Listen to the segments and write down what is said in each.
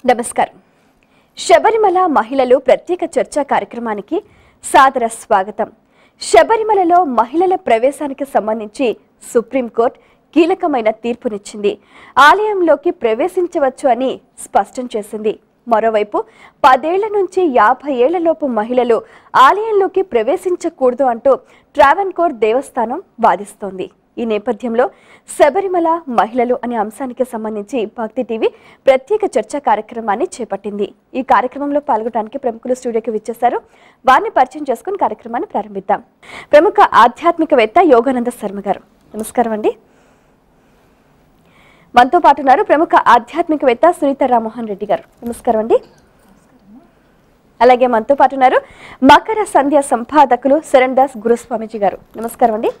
నమస్కారం. శబరిమల మహిళలు ప్రత్యేక చర్చా కార్యక్రమానికి సాదర స్వాగతం. శబరిమలలో మహిళల ప్రవేశానికి సంబంధించి సుప్రీంకోర్టు కీలకమైన తీర్పునిచ్చింది. ఆలయంలోకి ప్రవేశించవచ్చు అని స్పష్టం చేసింది. మరోవైపు 10 ఏళ్ల నుంచి 50 ఏళ్లలోపు మహిళలు ఆలయంలోకి ప్రవేశించకూడదు అంటూ ట్రావెన్కోర్ దేవస్థానం వాదిస్తోంది. ఈ నేపథ్యంలో శబరిమల మహిళలు అనే అంశానికి సంబంధించి భక్తి టీవీ ప్రత్యేక చర్చా కార్యక్రమాన్ని చేపట్టింది. ఈ కార్యక్రమంలో పాల్గొనడానికి ప్రముఖులు స్టూడియోకి విచ్చేశారు. వారిని పరిచయం చేసుకుని కార్యక్రమాన్ని ప్రారంభిద్దాం. ప్రముఖ ఆధ్యాత్మికవేత్త యోగానంద శర్మ గారు, నమస్కారం అండి. మనతో పాటు ఉన్నారు ప్రముఖ ఆధ్యాత్మికవేత్త సునీత రామ్మోహన్ రెడ్డి గారు, నమస్కారం అండి. అలాగే మనతో పాటు ఉన్నారు మకర సంధ్య సంపాదకులు శరణ్ దాస్ గురుస్వామీజీ గారు, నమస్కారం అండి.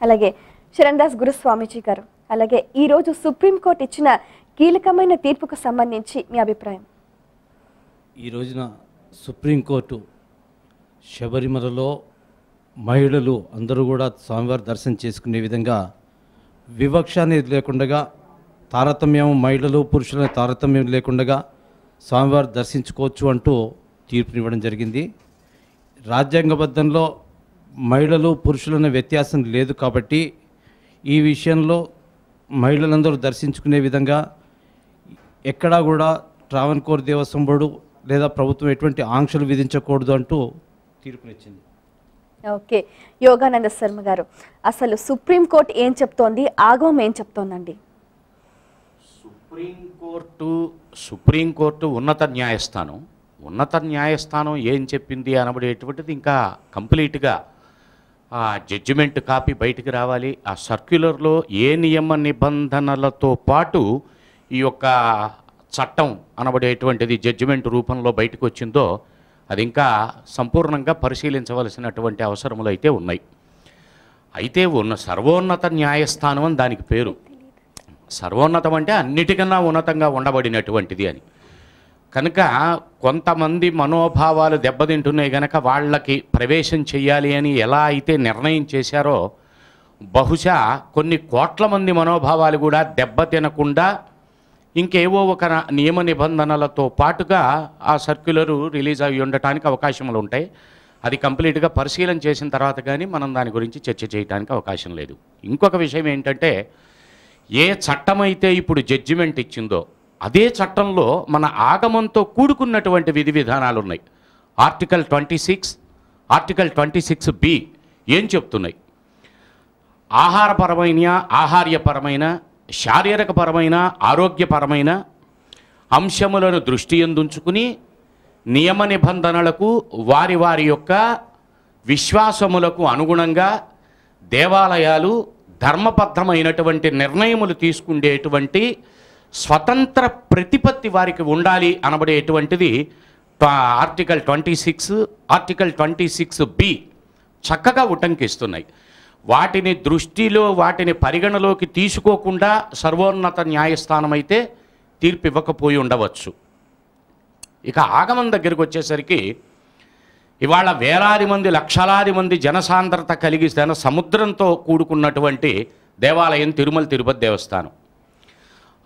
అలాగే శరణ్ దాస్ గురుస్వామీజీ గారు, అలాగే ఈ రోజు సుప్రీంకోర్టు ఇచ్చిన కీలకమైన తీర్పుకు సంబంధించి మీ అభిప్రాయం? ఈ రోజున సుప్రీంకోర్టు శబరిమలలో మహిళలు అందరూ కూడా స్వామివారి దర్శనం చేసుకునే విధంగా వివక్ష అనేది లేకుండా, తారతమ్యం మహిళలు పురుషుల తారతమ్యం లేకుండా స్వామివారి దర్శించుకోవచ్చు అంటూ తీర్పునివ్వడం జరిగింది. రాజ్యాంగబద్ధంలో మహిళలు పురుషులనే వ్యత్యాసం లేదు కాబట్టి ఈ విషయంలో మహిళలందరూ దర్శించుకునే విధంగా ఎక్కడా కూడా ట్రావెన్కోర్ దేవస్థానం బోర్డు లేదా ప్రభుత్వం ఎటువంటి ఆంక్షలు విధించకూడదు అంటూ తీర్పునిచ్చింది. ఓకే, యోగానంద శర్మ గారు, అసలు సుప్రీంకోర్టు ఏం చెప్తోంది, ఆగమం ఏం చెప్తోందండి? సుప్రీంకోర్టు ఉన్నత న్యాయస్థానం ఏం చెప్పింది అనబడేటువంటిది ఇంకా కంప్లీట్గా ఆ జడ్జిమెంట్ కాపీ బయటికి రావాలి. ఆ సర్క్యులర్లో ఏ నియమ నిబంధనలతో పాటు ఈ యొక్క చట్టం అనబడేటువంటిది జడ్జిమెంట్ రూపంలో బయటకు వచ్చిందో అది ఇంకా సంపూర్ణంగా పరిశీలించవలసినటువంటి అవసరములు అయితే ఉన్నాయి. అయితే సర్వోన్నత న్యాయస్థానం అని దానికి పేరు. సర్వోన్నతం అంటే అన్నిటికన్నా ఉన్నతంగా ఉండబడినటువంటిది అని. కనుక కొంతమంది మనోభావాలు దెబ్బతింటున్నాయి కనుక వాళ్ళకి ప్రవేశం చేయాలి అని ఎలా అయితే నిర్ణయం చేశారో, బహుశా కొన్ని కోట్ల మంది మనోభావాలు కూడా దెబ్బతినకుండా ఇంకేవో ఒక నియమ నిబంధనలతో పాటుగా ఆ సర్క్యులరు రిలీజ్ అయ్యి ఉండటానికి అవకాశములు ఉంటాయి. అది కంప్లీట్గా పరిశీలన చేసిన తర్వాత కానీ మనం దాని గురించి చర్చ చేయడానికి అవకాశం లేదు. ఇంకొక విషయం ఏంటంటే, ఏ చట్టం అయితే ఇప్పుడు జడ్జిమెంట్ ఇచ్చిందో అదే చట్టంలో మన ఆగమంతో కూడుకున్నటువంటి విధి విధానాలు ఉన్నాయి. ఆర్టికల్ 26, ఆర్టికల్ 26B ఏం చెప్తున్నాయి? ఆహార్యపరమైన, శారీరకపరమైన, ఆరోగ్యపరమైన అంశములను దృష్టి యందుంచుకుని నియమ నిబంధనలకు వారి వారి యొక్క విశ్వాసములకు అనుగుణంగా దేవాలయాలు ధర్మబద్ధమైనటువంటి నిర్ణయములు తీసుకునేటువంటి స్వతంత్ర ప్రతిపత్తి వారికి ఉండాలి అనబడేటువంటిది ఆర్టికల్ 26, ఆర్టికల్ 26B చక్కగా ఉటంకిస్తున్నాయి. వాటిని పరిగణలోకి తీసుకోకుండా సర్వోన్నత న్యాయస్థానం అయితే తీర్పు ఇవ్వకపోయి ఉండవచ్చు. ఇక ఆగమం దగ్గరికి వచ్చేసరికి ఇవాళ వేలాది మంది, లక్షలాది మంది జనసాంద్రత కలిగి సముద్రంతో కూడుకున్నటువంటి దేవాలయం తిరుమల తిరుపతి దేవస్థానం.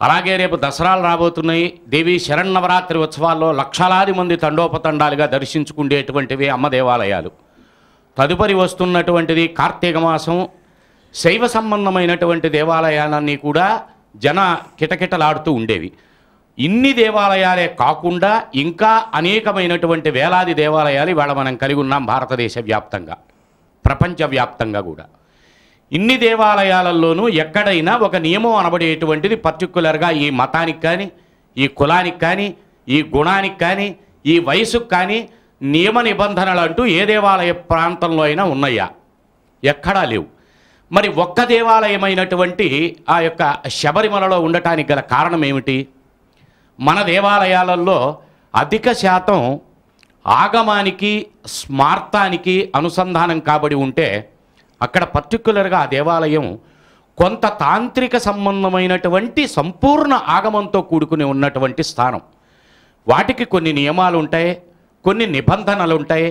అలాగే రేపు దసరాలు రాబోతున్నాయి. దేవీ శరన్నవరాత్రి ఉత్సవాల్లో లక్షలాది మంది తండోపతండాలుగా దర్శించుకునేటువంటివి అమ్మ దేవాలయాలు. తదుపరి వస్తున్నటువంటిది కార్తీక మాసం. శైవ సంబంధమైనటువంటి దేవాలయాలన్నీ కూడా జన కిటకిటలాడుతూ ఉండేవి. ఇన్ని దేవాలయాలే కాకుండా ఇంకా అనేకమైనటువంటి వేలాది దేవాలయాలు ఇవాళ మనం కలిగి ఉన్నాం భారతదేశ వ్యాప్తంగా, ప్రపంచవ్యాప్తంగా కూడా. ఇన్ని దేవాలయాలలోనూ ఎక్కడైనా ఒక నియమం అనబడేటువంటిది పర్టిక్యులర్గా ఈ మతానికి కానీ, ఈ కులానికి కానీ, ఈ గుణానికి కానీ, ఈ వయసుకు కానీ నియమ నిబంధనలు అంటూ ఏ దేవాలయ ప్రాంతంలో అయినా ఉన్నాయా? ఎక్కడా లేవు. మరి ఒక్క దేవాలయమైనటువంటి ఆ యొక్క శబరిమలలో ఉండటానికి గల కారణం ఏమిటి? మన దేవాలయాలలో అధిక శాతం ఆగమానికి, స్మార్తానికి అనుసంధానం కాబడి ఉంటే అక్కడ పర్టిక్యులర్గా ఆ దేవాలయం కొంత తాంత్రిక సంబంధమైనటువంటి సంపూర్ణ ఆగమంతో కూడుకుని ఉన్నటువంటి స్థానం. వాటికి కొన్ని నియమాలు ఉంటాయి, కొన్ని నిబంధనలు ఉంటాయి.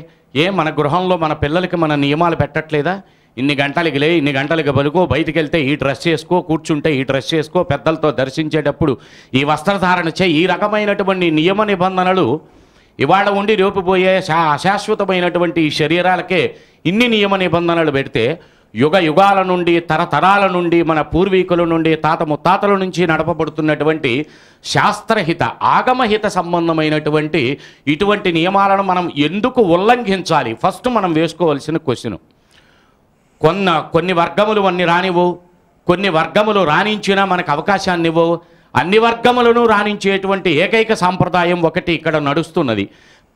మన గృహంలో మన పిల్లలకి మన నియమాలు పెట్టట్లేదా? ఇన్ని గంటలకి లే, ఇన్ని గంటలకి పలుకో, బయటికి వెళ్తే ఈ డ్రెస్ చేసుకో, కూర్చుంటే ఈ డ్రెస్ చేసుకో, పెద్దలతో దర్శించేటప్పుడు ఈ వస్త్రధారణ చేయి, ఈ రకమైనటువంటి నియమ నిబంధనలు ఇవాళ ఉండి రేపుపోయే అశాశ్వతమైనటువంటి ఈ శరీరాలకే ఇన్ని నియమ నిబంధనలు పెడితే యుగ యుగాల నుండి తరతరాల నుండి మన పూర్వీకుల నుండి తాత ముత్తాతల నుంచి నడపబడుతున్నటువంటి శాస్త్రహిత ఆగమహిత సంబంధమైనటువంటి ఇటువంటి నియమాలను మనం ఎందుకు ఉల్లంఘించాలి? ఫస్ట్ మనం వేసుకోవాల్సిన క్వశ్చన్. కొన్ని వర్గములు అన్ని రానివ్వు, కొన్ని వర్గములు రాణించినా మనకు అవకాశాన్ని ఇవ్వవు. అన్ని వర్గములను రాణించేటువంటి ఏకైక సాంప్రదాయం ఒకటి ఇక్కడ నడుస్తున్నది.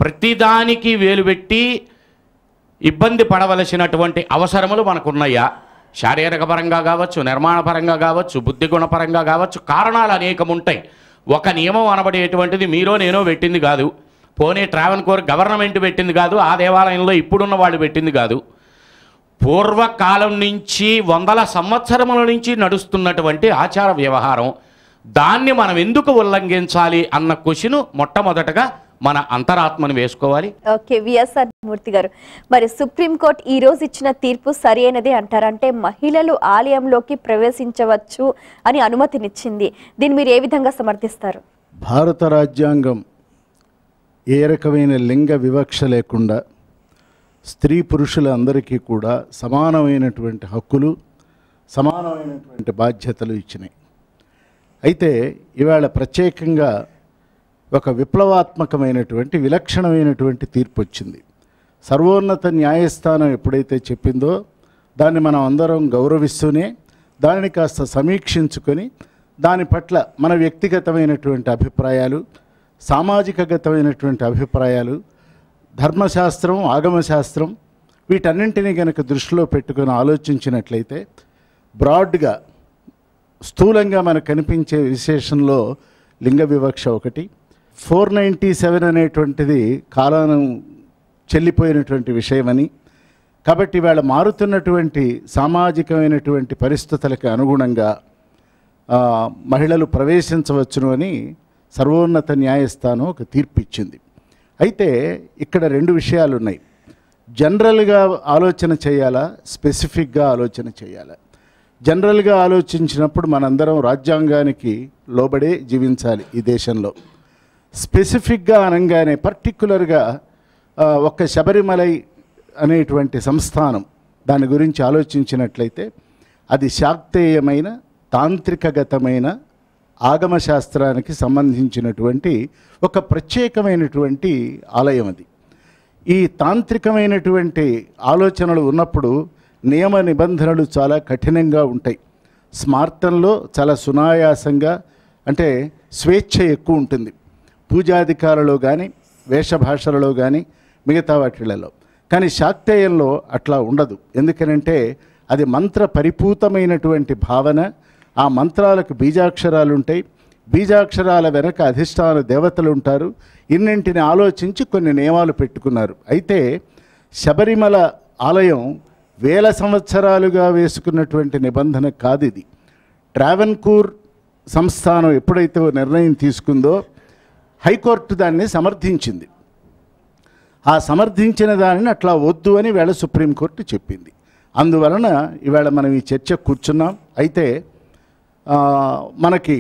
ప్రతిదానికి వేలు పెట్టి ఇబ్బంది పడవలసినటువంటి అవసరములు మనకున్నాయా? శారీరక పరంగా కావచ్చు, నిర్మాణ పరంగా కావచ్చు, బుద్ధి గుణపరంగా కావచ్చు, కారణాలు అనేకం ఉంటాయి. ఒక నియమం అనబడేటువంటిది మీరో నేనో పెట్టింది కాదు, పోనీ ట్రావెన్కోర్ గవర్నమెంట్ పెట్టింది కాదు, ఆ దేవాలయంలో ఇప్పుడున్న వాళ్ళు పెట్టింది కాదు. పూర్వకాలం నుంచి వందల సంవత్సరముల నుంచి నడుస్తున్నటువంటి ఆచార వ్యవహారం. దాన్ని మనం ఎందుకు ఉల్లంఘించాలి అన్న క్వశ్చన్ మొట్టమొదటగా మన అంతరాత్మను వేసుకోవాలి. ఓకే, విఎస్ఆర్ మూర్తి గారు, మరి సుప్రీంకోర్టు ఈ రోజు ఇచ్చిన తీర్పు సరి అయినదే అంటారంటే మహిళలు ఆలయంలోకి ప్రవేశించవచ్చు అని అనుమతినిచ్చింది. దీన్ని మీరు ఏ విధంగా సమర్థిస్తారు? భారత రాజ్యాంగం ఏ రకమైన లింగ వివక్ష లేకుండా స్త్రీ పురుషుల అందరికీ కూడా సమానమైనటువంటి హక్కులు, సమానమైనటువంటి బాధ్యతలు ఇచ్చినాయి. అయితే ఇవాళ ప్రత్యేకంగా ఒక విప్లవాత్మకమైనటువంటి విలక్షణమైనటువంటి తీర్పు వచ్చింది. సర్వోన్నత న్యాయస్థానం ఎప్పుడైతే చెప్పిందో దాన్ని మనం అందరం గౌరవిస్తూనే దానిని కాస్త సమీక్షించుకొని దాని పట్ల మన వ్యక్తిగతమైనటువంటి అభిప్రాయాలు, సామాజికగతమైనటువంటి అభిప్రాయాలు, ధర్మశాస్త్రం, ఆగమశాస్త్రం వీటన్నింటినీ కనుక దృష్టిలో పెట్టుకొని ఆలోచించినట్లయితే బ్రాడ్గా స్థూలంగా మనకు కనిపించే విశేషంలో లింగ వివక్ష ఒకటి. 497 అనేటువంటిది కాలం చెల్లిపోయినటువంటి విషయమని, కాబట్టి ఇవాళ మారుతున్నటువంటి సామాజికమైనటువంటి పరిస్థితులకు అనుగుణంగా మహిళలు ప్రవేశించవచ్చును అని సర్వోన్నత న్యాయస్థానం ఒక తీర్పు ఇచ్చింది. అయితే ఇక్కడ రెండు విషయాలు ఉన్నాయి. జనరల్గా ఆలోచన చేయాలా, స్పెసిఫిక్గా ఆలోచన చేయాలా? జనరల్గా ఆలోచించినప్పుడు మనందరం రాజ్యాంగానికి లోబడే జీవించాలి ఈ దేశంలో. స్పెసిఫిక్గా అనగానే పర్టిక్యులర్గా ఒక శబరిమలై అనేటువంటి సంస్థానం దాని గురించి ఆలోచించినట్లయితే అది శాక్తేయమైన తాంత్రికగతమైన ఆగమశాస్త్రానికి సంబంధించినటువంటి ఒక ప్రత్యేకమైనటువంటి ఆలయం. అది ఈ తాంత్రికమైనటువంటి ఆలోచనలు ఉన్నప్పుడు నియమ నిబంధనలు చాలా కఠినంగా ఉంటాయి. స్మార్తంలో చాలా సునాయాసంగా, అంటే స్వేచ్ఛ ఎక్కువ ఉంటుంది పూజాధికారులలో కానీ, వేషభాషలలో కానీ, మిగతా వాటిలలో. కానీ శాక్తేయంలో అట్లా ఉండదు. ఎందుకనంటే అది మంత్ర పరిపూతమైనటువంటి భావన. ఆ మంత్రాలకు బీజాక్షరాలు ఉంటాయి, బీజాక్షరాల వెనక అధిష్టాన దేవతలు ఉంటారు. ఇన్నింటిని ఆలోచించి కొన్ని నియమాలు పెట్టుకున్నారు. అయితే శబరిమల ఆలయం వేల సంవత్సరాలుగా వేసుకున్నటువంటి నిబంధన కాదు ఇది. ట్రావెన్కోర్ సంస్థానం ఎప్పుడైతే నిర్ణయం తీసుకుందో హైకోర్టు దాన్ని సమర్థించింది. ఆ సమర్థించిన దానిని అట్లా వద్దు అని ఇవాళ సుప్రీంకోర్టు చెప్పింది. అందువలన ఇవాళ మనం ఈ చర్చ కూర్చున్నాం. అయితే మనకి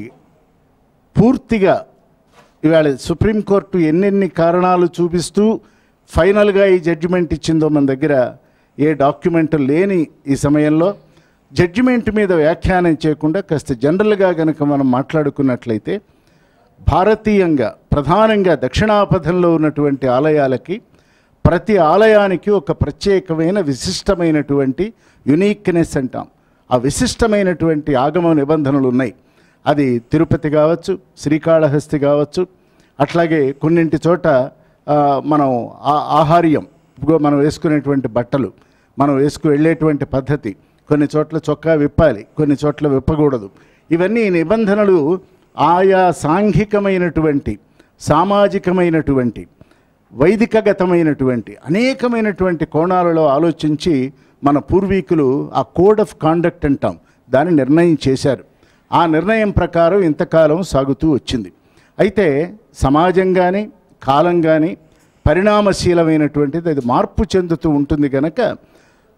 పూర్తిగా ఇవాళ సుప్రీంకోర్టు ఎన్నెన్ని కారణాలు చూపిస్తూ ఫైనల్గా ఈ జడ్జిమెంట్ ఇచ్చిందో మన దగ్గర ఏ డాక్యుమెంట్ లేని ఈ సమయంలో జడ్జిమెంట్ మీద వ్యాఖ్యానం చేయకుండా కాస్త జనరల్గా కనుక మనం మాట్లాడుకున్నట్లయితే భారతీయంగా ప్రధానంగా దక్షిణాపథంలో ఉన్నటువంటి ఆలయాలకి ప్రతి ఆలయానికి ఒక ప్రత్యేకమైన విశిష్టమైనటువంటి యునీక్నెస్ అంటాం. ఆ విశిష్టమైనటువంటి ఆగమ నిబంధనలు ఉన్నాయి. అది తిరుపతి కావచ్చు, శ్రీకాళహస్తి కావచ్చు, అట్లాగే కొన్నింటి చోట మనం ఆహార్యం, మనం వేసుకునేటువంటి బట్టలు, మనం వెళ్ళేటువంటి పద్ధతి, కొన్ని చోట్ల చొక్కా విప్పాలి, కొన్ని చోట్ల విప్పకూడదు. ఇవన్నీ నిబంధనలు ఆయా సాంఘికమైనటువంటి, సామాజికమైనటువంటి, వైదికగతమైనటువంటి అనేకమైనటువంటి కోణాలలో ఆలోచించి మన పూర్వీకులు ఆ కోడ్ ఆఫ్ కాండక్ట్ అంటాం దాన్ని నిర్ణయం చేశారు. ఆ నిర్ణయం ప్రకారం ఇంతకాలం సాగుతూ వచ్చింది. అయితే సమాజం కానీ కాలం కానీ పరిణామశీలమైనటువంటిది, అది మార్పు చెందుతూ ఉంటుంది కనుక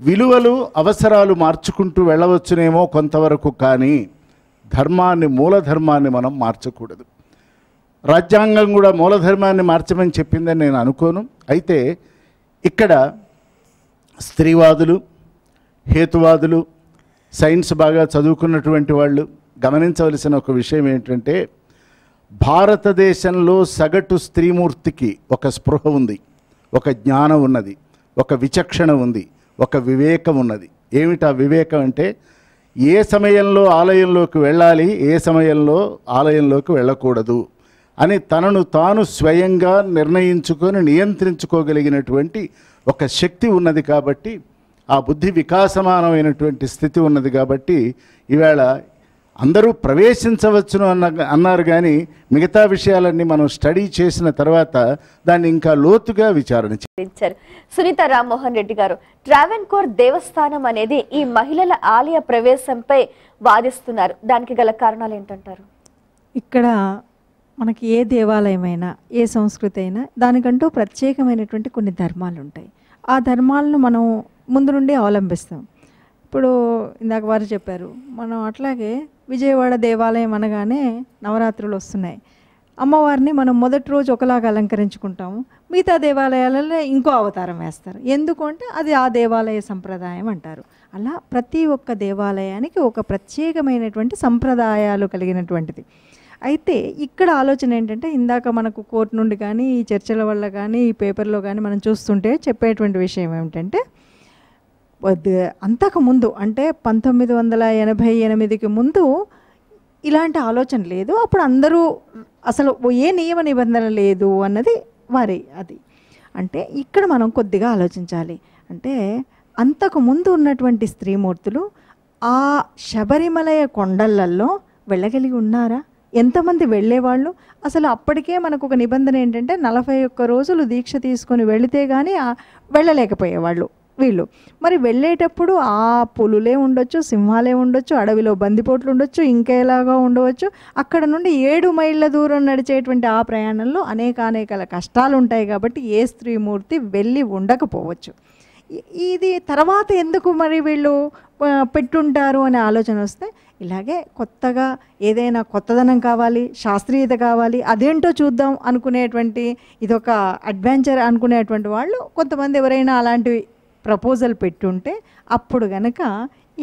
విలువలు అవసరాలు మార్చుకుంటూ వెళ్ళవచ్చునేమో కొంతవరకు, కానీ ధర్మాన్ని, మూలధర్మాన్ని మనం మార్చకూడదు. రాజ్యాంగం కూడా మూలధర్మాన్ని మార్చమని చెప్పిందని నేను అనుకోను. అయితే ఇక్కడ స్త్రీవాదులు, హేతువాదులు, సైన్స్ బాగా చదువుకున్నటువంటి వాళ్ళు గమనించవలసిన ఒక విషయం ఏంటంటే, భారతదేశంలో సగటు స్త్రీమూర్తికి ఒక స్పృహ ఉంది, ఒక జ్ఞానం ఉన్నది, ఒక విచక్షణ ఉంది, ఒక వివేకం ఉన్నది. ఏమిటా వివేకం అంటే, ఏ సమయంలో ఆలయంలోకి వెళ్ళాలి, ఏ సమయంలో ఆలయంలోకి వెళ్ళకూడదు అని తనను తాను స్వయంగా నిర్ణయించుకొని నియంత్రించుకోగలిగినటువంటి ఒక శక్తి ఉన్నది. కాబట్టి ఆ బుద్ధి వికాసమానమైనటువంటి స్థితి ఉన్నది. కాబట్టి ఈవేళ అందరూ ప్రవేశించవచ్చును అన్నారు, కానీ మిగతా విషయాలన్నీ మనం స్టడీ చేసిన తర్వాత దాన్ని ఇంకా లోతుగా విచారణ చేయించారు. సునీత రామ్మోహన్ రెడ్డి గారు, ట్రావెన్కోర్ దేవస్థానం అనేది ఈ మహిళల ఆలయ ప్రవేశంపై వాదిస్తున్నారు. దానికి గల కారణాలు ఏంటంటారు? ఇక్కడ మనకి ఏ దేవాలయమైనా, ఏ సంస్కృతి అయినా దానికంటూ ప్రత్యేకమైనటువంటి కొన్ని ధర్మాలు ఉంటాయి. ఆ ధర్మాలను మనం ముందు నుండి అవలంబిస్తాం. ఇప్పుడు ఇందాక వారు చెప్పారు, మనం అట్లాగే విజయవాడ దేవాలయం అనగానే నవరాత్రులు వస్తున్నాయి. అమ్మవారిని మనం మొదటి రోజు ఒకలాగా అలంకరించుకుంటాము, మిగతా దేవాలయాలలో ఇంకో అవతారం వేస్తారు. ఎందుకంటే అది ఆ దేవాలయ సంప్రదాయం అంటారు. అలా ప్రతి ఒక్క దేవాలయానికి ఒక ప్రత్యేకమైనటువంటి సంప్రదాయాలు కలిగినటువంటిది. అయితే ఇక్కడ ఆలోచన ఏంటంటే, ఇందాక మనకు కోర్టు నుండి కానీ, ఈ చర్చల వల్ల కానీ, ఈ పేపర్లో కానీ మనం చూస్తుంటే చెప్పేటువంటి విషయం ఏమిటంటే, అంతకుముందు అంటే 1988కి ముందు ఇలాంటి ఆలోచన లేదు. అప్పుడు అందరూ అసలు ఏ నియమ నిబంధన లేదు అన్నది వారి అది. అంటే ఇక్కడ మనం కొద్దిగా ఆలోచించాలి. అంటే అంతకుముందు ఉన్నటువంటి స్త్రీమూర్తులు ఆ శబరిమలయ కొండలలో వెళ్ళగలిగి ఉన్నారా? ఎంతమంది వెళ్ళేవాళ్ళు? అసలు అప్పటికే మనకు ఒక నిబంధన ఏంటంటే 41 రోజులు దీక్ష తీసుకొని వెళితే కానీ వెళ్ళలేకపోయేవాళ్ళు వీళ్ళు. మరి వెళ్ళేటప్పుడు ఆ పులులే ఉండొచ్చు, సింహాలే ఉండొచ్చు, అడవిలో బందిపోట్లు ఉండొచ్చు, ఇంకేలాగా ఉండవచ్చు. అక్కడ నుండి 7 మైళ్ళ దూరం నడిచేటువంటి ఆ ప్రయాణంలో అనేక కష్టాలు ఉంటాయి. కాబట్టి ఏ స్త్రీమూర్తి వెళ్ళి ఉండకపోవచ్చు. ఇది తర్వాత ఎందుకు మరి వీళ్ళు పెట్టుంటారు అనే ఆలోచన వస్తే, ఇలాగే కొత్తగా ఏదైనా కొత్తదనం కావాలి, శాస్త్రీయత కావాలి, అదేంటో చూద్దాం అనుకునేటువంటి, ఇదొక అడ్వెంచర్ అనుకునేటువంటి వాళ్ళు కొంతమంది ఎవరైనా అలాంటివి ప్రపోజల్ పెట్టుంటే, అప్పుడు గనక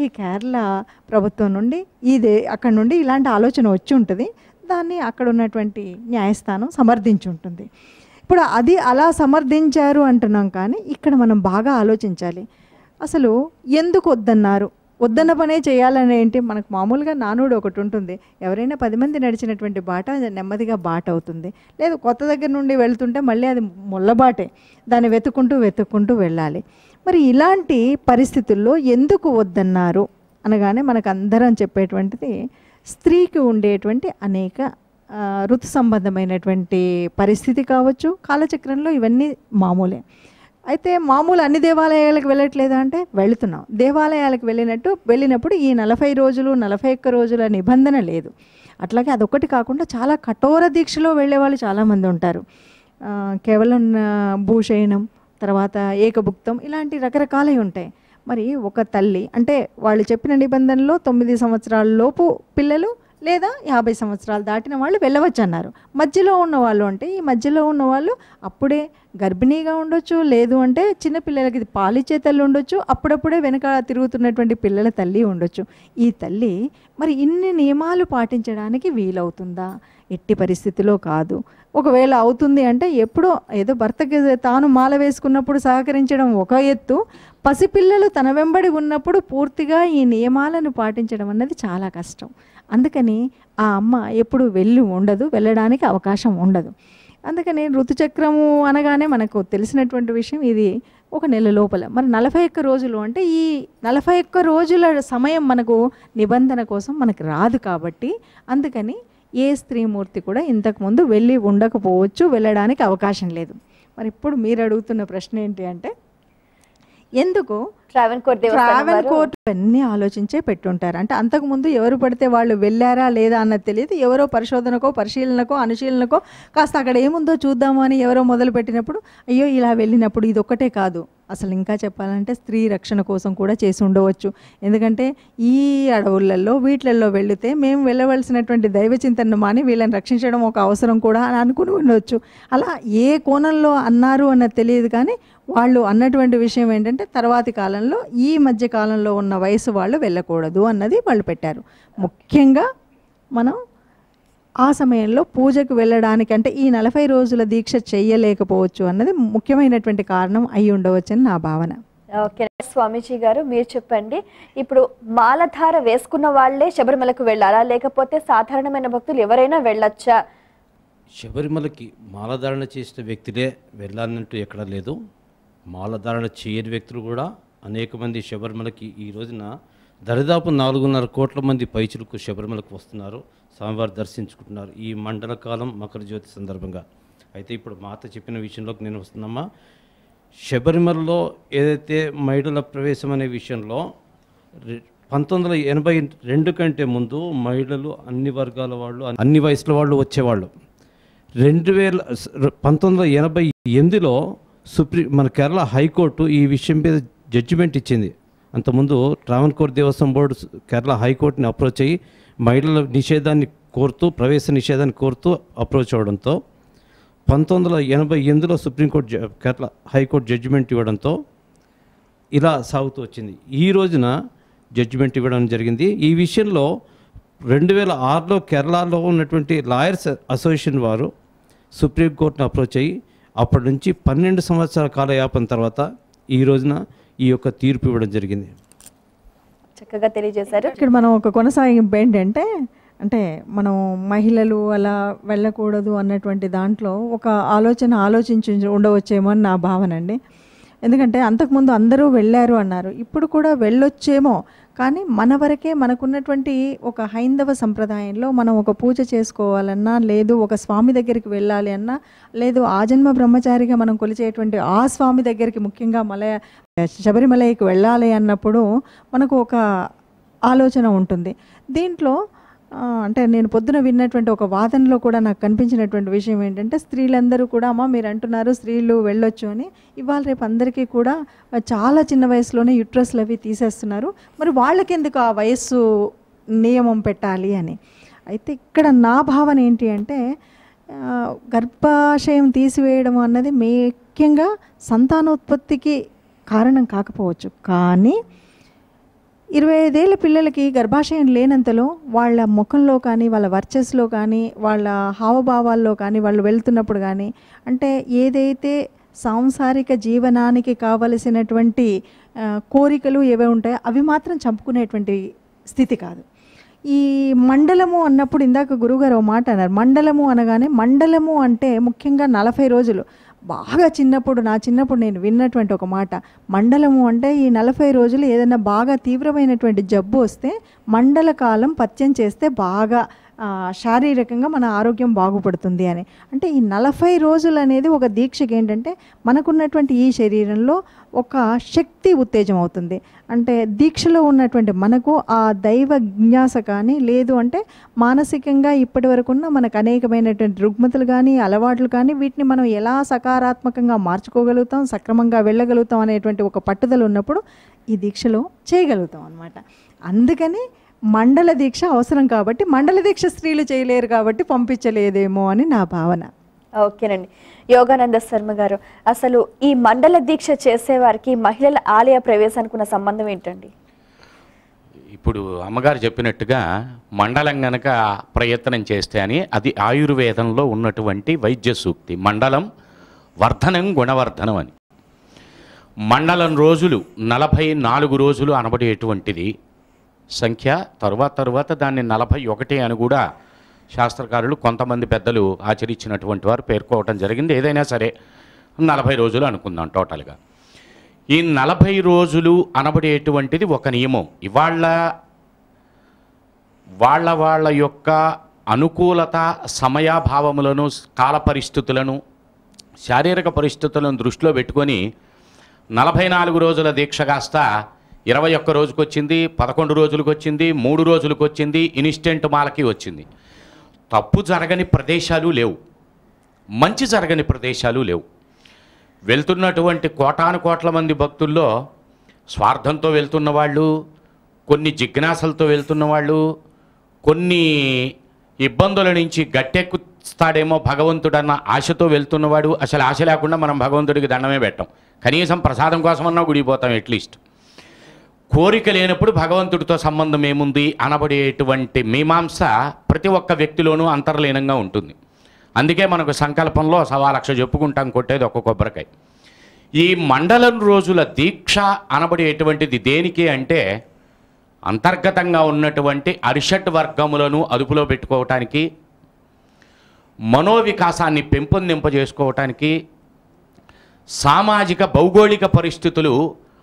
ఈ కేరళ ప్రభుత్వం నుండి అక్కడ నుండి ఇలాంటి ఆలోచన వచ్చి ఉంటుంది. దాన్ని అక్కడ ఉన్నటువంటి న్యాయస్థానం సమర్థించి ఉంటుంది. ఇప్పుడు అది అలా సమర్థించారు అంటున్నాం, కానీ ఇక్కడ మనం బాగా ఆలోచించాలి. అసలు ఎందుకు వద్దన్నారు? వద్దన్న పనే చేయాలని ఏంటి? మనకు మామూలుగా నానుడు ఒకటి ఉంటుంది, ఎవరైనా 10 మంది నడిచినటువంటి బాట నెమ్మదిగా బాట అవుతుంది. లేదు, కొత్త దగ్గర నుండి వెళ్తుంటే మళ్ళీ అది ముళ్ళబాటే, దాన్ని వెతుక్కుంటూ వెళ్ళాలి. మరి ఇలాంటి పరిస్థితుల్లో ఎందుకు వద్దన్నారు అనగానే మనకు అందరం చెప్పేటువంటిది, స్త్రీకి ఉండేటువంటి అనేక ఋతు సంబంధమైనటువంటి పరిస్థితి కావచ్చు, కాలచక్రంలో ఇవన్నీ మామూలే. అయితే మామూలు అన్ని దేవాలయాలకు వెళ్ళట్లేదా అంటే వెళుతున్నాం. దేవాలయాలకు వెళ్ళినప్పుడు ఈ 40 రోజులు 41 రోజుల నిబంధన లేదు. అట్లాగే అదొక్కటి కాకుండా చాలా కఠోర దీక్షలో వెళ్ళేవాళ్ళు చాలామంది ఉంటారు. కేవలం భూషయనం, తర్వాత ఏకభుక్తం, ఇలాంటి రకరకాలవి ఉంటాయి. మరి ఒక తల్లి అంటే వాళ్ళు చెప్పిన నిబంధనలో 9 సంవత్సరాల లోపు పిల్లలు లేదా 50 సంవత్సరాలు దాటిన వాళ్ళు వెళ్ళవచ్చు అన్నారు. మధ్యలో ఉన్నవాళ్ళు అంటే, ఈ మధ్యలో ఉన్నవాళ్ళు అప్పుడే గర్భిణీగా ఉండొచ్చు, లేదు అంటే చిన్నపిల్లలకి పాలిచ్చే తల్లి ఉండొచ్చు, అప్పుడప్పుడే వెనక తిరుగుతున్నటువంటి పిల్లల తల్లి ఉండొచ్చు. ఈ తల్లి మరి ఇన్ని నియమాలు పాటించడానికి వీలవుతుందా? ఎట్టి పరిస్థితిలో కాదు. ఒకవేళ అవుతుంది అంటే ఎప్పుడో ఏదో భర్తకి తాను మాల వేసుకున్నప్పుడు సహకరించడం ఒక ఎత్తు, పసిపిల్లలు తన వెంబడి ఉన్నప్పుడు పూర్తిగా ఈ నియమాలను పాటించడం అన్నది చాలా కష్టం. అందుకని ఆ అమ్మ ఎప్పుడు వెళ్ళడానికి అవకాశం ఉండదు. అందుకని ఋతుచక్రము అనగానే మనకు తెలిసినటువంటి విషయం ఇది, 1 నెల లోపల. మరి 41 రోజులు అంటే ఈ 41 రోజుల సమయం మనకు నిబంధన కోసం మనకు రాదు. కాబట్టి అందుకని ఏ స్త్రీమూర్తి కూడా ఇంతకుముందు ఉండకపోవచ్చు, వెళ్ళడానికి అవకాశం లేదు. మరి ఇప్పుడు మీరు అడుగుతున్న ప్రశ్న ఏంటి అంటే, ఎందుకు ట్రావెల్ కోర్టు అన్నీ ఆలోచించే పెట్టుంటారు. అంటే అంతకుముందు ఎవరు పడితే వాళ్ళు వెళ్ళారా లేదా అన్నది తెలియదు. ఎవరో పరిశోధనకో పరిశీలనకో అనుశీలనకో కాస్త అక్కడ ఏముందో చూద్దాము అని ఎవరో మొదలు పెట్టినప్పుడు అయ్యో ఇలా వెళ్ళినప్పుడు ఇది ఒక్కటే కాదు, అసలు ఇంకా చెప్పాలంటే స్త్రీ రక్షణ కోసం కూడా చేసి ఉండవచ్చు. ఎందుకంటే ఈ అడవులలో వీటిలలో వెళితే మేము వెళ్ళవలసినటువంటి దైవ చింతనను మాని వీళ్ళని రక్షించడం ఒక అవసరం కూడా అని అనుకుని ఉండవచ్చు. అలా ఏ కోణంలో అన్నారు అన్నది తెలియదు, కానీ వాళ్ళు అన్నటువంటి విషయం ఏంటంటే తర్వాతి కాలంలో ఈ మధ్య కాలంలో ఉన్న వయసు వాళ్ళు వెళ్ళకూడదు అన్నది వాళ్ళు పెట్టారు. ముఖ్యంగా మనం ఆ సమయంలో పూజకు వెళ్ళడానికి అంటే ఈ 40 రోజుల దీక్ష చెయ్యలేకపోవచ్చు అన్నది ముఖ్యమైనటువంటి కారణం అయి ఉండవచ్చని నా భావన. ఓకే స్వామీజీ గారు, మీరు చెప్పండి, ఇప్పుడు మాలధార వేసుకున్న వాళ్ళే శబరిమలకు వెళ్ళాలా లేకపోతే సాధారణమైన భక్తులు ఎవరైనా వెళ్ళొచ్చా? శబరిమలకి మాలధారణ చేసిన వ్యక్తులే వెళ్ళాలంటూ ఎక్కడ లేదు. మాలధారణ చేయని వ్యక్తులు కూడా అనేక మంది శబరిమలకి ఈ రోజున దరిదాపు 4.5 కోట్ల మంది పైచులకు శబరిమలకు వస్తున్నారు, స్వామివారు దర్శించుకుంటున్నారు ఈ మండల కాలం మకర జ్యోతి సందర్భంగా. అయితే ఇప్పుడు మాత చెప్పిన విషయంలోకి నేను వస్తున్నామా, శబరిమలలో ఏదైతే మహిళల ప్రవేశం అనే విషయంలో 1982 కంటే ముందు మహిళలు అన్ని వర్గాల వాళ్ళు అన్ని వయసుల వాళ్ళు వచ్చేవాళ్ళు. 1988లో మన కేరళ హైకోర్టు ఈ విషయం మీద జడ్జిమెంట్ ఇచ్చింది. అంతకుముందు ట్రావెన్కోర్ దేవస్వం బోర్డు కేరళ హైకోర్టుని అప్రోచ్ అయ్యి మహిళల నిషేధాన్ని కోరుతూ ప్రవేశ నిషేధాన్ని కోరుతూ అప్రోచ్ అవడంతో 1988లో సుప్రీంకోర్టు కేరళ హైకోర్టు జడ్జిమెంట్ ఇవ్వడంతో ఇలా సాగుతూ వచ్చింది. ఈ రోజున జడ్జిమెంట్ ఇవ్వడం జరిగింది. ఈ విషయంలో 2006లో కేరళలో ఉన్నటువంటి లాయర్స్ అసోసియేషన్ వారు సుప్రీంకోర్టును అప్రోచ్ అయ్యి అప్పటి నుంచి 12 సంవత్సరాల కాలయాపన తర్వాత ఈ రోజున ఈ యొక్క తీర్పు ఇవ్వడం జరిగింది. చక్కగా తెలియజేశారు. ఇక్కడ మనం ఒక కొనసాగింపు ఏంటంటే అంటే మనం మహిళలు అలా వెళ్ళకూడదు అన్నటువంటి దాంట్లో ఒక ఆలోచించి ఉండవచ్చేమో అని నా భావన అండి. ఎందుకంటే అంతకుముందు అందరూ వెళ్ళారు అన్నారు, ఇప్పుడు కూడా వెళ్ళొచ్చేమో, కానీ మన వరకే మనకున్నటువంటి ఒక హైందవ సంప్రదాయంలో మనం ఒక పూజ చేసుకోవాలన్నా, లేదు ఒక స్వామి దగ్గరికి వెళ్ళాలి అన్నా, లేదు ఆజన్మ బ్రహ్మచారిగా మనం కొలిచేటువంటి ఆ స్వామి దగ్గరికి ముఖ్యంగా శబరిమలైకి వెళ్ళాలి అన్నప్పుడు మనకు ఒక ఆలోచన ఉంటుంది. దీంట్లో అంటే నేను పొద్దున విన్నటువంటి ఒక వాదనలో కూడా నాకు కనిపించినటువంటి విషయం ఏంటంటే స్త్రీలందరూ కూడా అమ్మ మీరు అంటున్నారు స్త్రీలు వెళ్ళొచ్చు అని, ఇవాళ రేపు అందరికీ కూడా చాలా చిన్న వయసులోనే యుట్రస్లు అవి తీసేస్తున్నారు, మరి వాళ్ళకెందుకు ఆ వయస్సు నియమం పెట్టాలి అని. అయితే ఇక్కడ నా భావన ఏంటి అంటే గర్భాశయం తీసివేయడం అన్నది ముఖ్యంగా సంతానోత్పత్తికి కారణం కాకపోవచ్చు, కానీ 25 ఏళ్ళ పిల్లలకి గర్భాశయం లేనంతలో వాళ్ళ ముఖంలో కానీ వాళ్ళ వర్చస్లో కానీ వాళ్ళ హావభావాల్లో కానీ వాళ్ళు వెళ్తున్నప్పుడు కానీ అంటే ఏదైతే సాంసారిక జీవనానికి కావలసినటువంటి కోరికలు ఏవే ఉంటాయో అవి మాత్రం చంపుకునేటువంటి స్థితి కాదు. ఈ మండలము అన్నప్పుడు ఇందాక గురువుగారు ఒక మాట అన్నారు, మండలము అనగానే మండలము అంటే ముఖ్యంగా 40 రోజులు. బాగా నా చిన్నప్పుడు నేను విన్నటువంటి ఒక మాట, మండలము అంటే ఈ 40 రోజులు ఏదైనా బాగా తీవ్రమైనటువంటి జబ్బు వస్తే మండల కాలం పథ్యం చేస్తే బాగా శారీరకంగా మన ఆరోగ్యం బాగుపడుతుంది అని. అంటే ఈ 40 రోజులు అనేది ఒక దీక్షకి ఏంటంటే మనకున్నటువంటి ఈ శరీరంలో ఒక శక్తి ఉత్తేజం అవుతుంది. అంటే దీక్షలో ఉన్నటువంటి మనకు ఆ దైవ జ్ఞాస కానీ లేదు అంటే మానసికంగా ఇప్పటి వరకున్న మనకు అనేకమైనటువంటి రుగ్మతలు కానీ అలవాట్లు కానీ వీటిని మనం ఎలా సకారాత్మకంగా మార్చుకోగలుగుతాం, సక్రమంగా వెళ్ళగలుగుతాం అనేటువంటి ఒక పట్టుదల ఉన్నప్పుడు ఈ దీక్షలో చేయగలుగుతాం అన్నమాట. అందుకని మండల దీక్ష అవసరం కాబట్టి మండల దీక్ష స్త్రీలు చేయలేరు కాబట్టి పంపించలేదేమో అని నా భావన. ఓకేనండి. యోగానంద శర్మ గారు, అసలు ఈ మండల దీక్ష చేసేవారికి మహిళల ఆలయ ప్రవేశానికి ఉన్న సంబంధం ఏంటండి? ఇప్పుడు అమ్మగారు చెప్పినట్టుగా మండలం గనక ప్రయత్నం చేస్తే అని అది ఆయుర్వేదంలో ఉన్నటువంటి వైద్య సూక్తి. మండలం వర్ధనం గుణవర్ధనం అని. మండలం రోజులు 44 రోజులు అనబడేటువంటిది సంఖ్య. తరువాత దాన్ని 41 అని కూడా శాస్త్రకారులు కొంతమంది పెద్దలు ఆచరించినటువంటి వారు పేర్కోవటం జరిగింది. ఏదైనా సరే 40 రోజులు అనుకుందాం టోటల్గా. ఈ 40 రోజులు అనబడేటువంటిది ఒక నియమం. ఇవాళ వాళ్ళ యొక్క అనుకూలత సమయాభావములను కాల పరిస్థితులను శారీరక పరిస్థితులను దృష్టిలో పెట్టుకొని 44 రోజుల దీక్ష కాస్త 21 రోజుకు వచ్చింది, 11 రోజులకు వచ్చింది, 3 రోజులకు వచ్చింది, ఇన్స్టెంట్ మాలకి వచ్చింది. తప్పు జరగని ప్రదేశాలు లేవు, మంచి జరగని ప్రదేశాలు లేవు. వెళ్తున్నటువంటి కోటాను కోట్ల మంది భక్తుల్లో స్వార్థంతో వెళ్తున్న వాళ్ళు, కొన్ని జిజ్ఞాసలతో వెళ్తున్న వాళ్ళు, కొన్ని ఇబ్బందుల నుంచి గట్టెక్కుస్తాడేమో భగవంతుడన్న ఆశతో వెళ్తున్నవాడు. అసలు ఆశ లేకుండా మనం భగవంతుడికి దండమే పెట్టాం, కనీసం ప్రసాదం కోసమన్నా గుడిపోతాం. అట్లీస్ట్ కోరిక లేనప్పుడు భగవంతుడితో సంబంధం ఏముంది అనబడేటువంటి మీమాంస ప్రతి ఒక్క వ్యక్తిలోనూ అంతర్లీనంగా ఉంటుంది. అందుకే మనకు సంకల్పంలో 1,00,000 చెప్పుకుంటాం, కొట్టేది ఒక్క కొబ్బరికాయ. ఈ మండలం రోజుల దీక్ష అనబడేటువంటిది దేనికి అంటే అంతర్గతంగా ఉన్నటువంటి అరిషడ్ వర్గములను అదుపులో పెట్టుకోవటానికి, మనోవికాసాన్ని పెంపొందింపజేసుకోవటానికి, సామాజిక భౌగోళిక పరిస్థితులు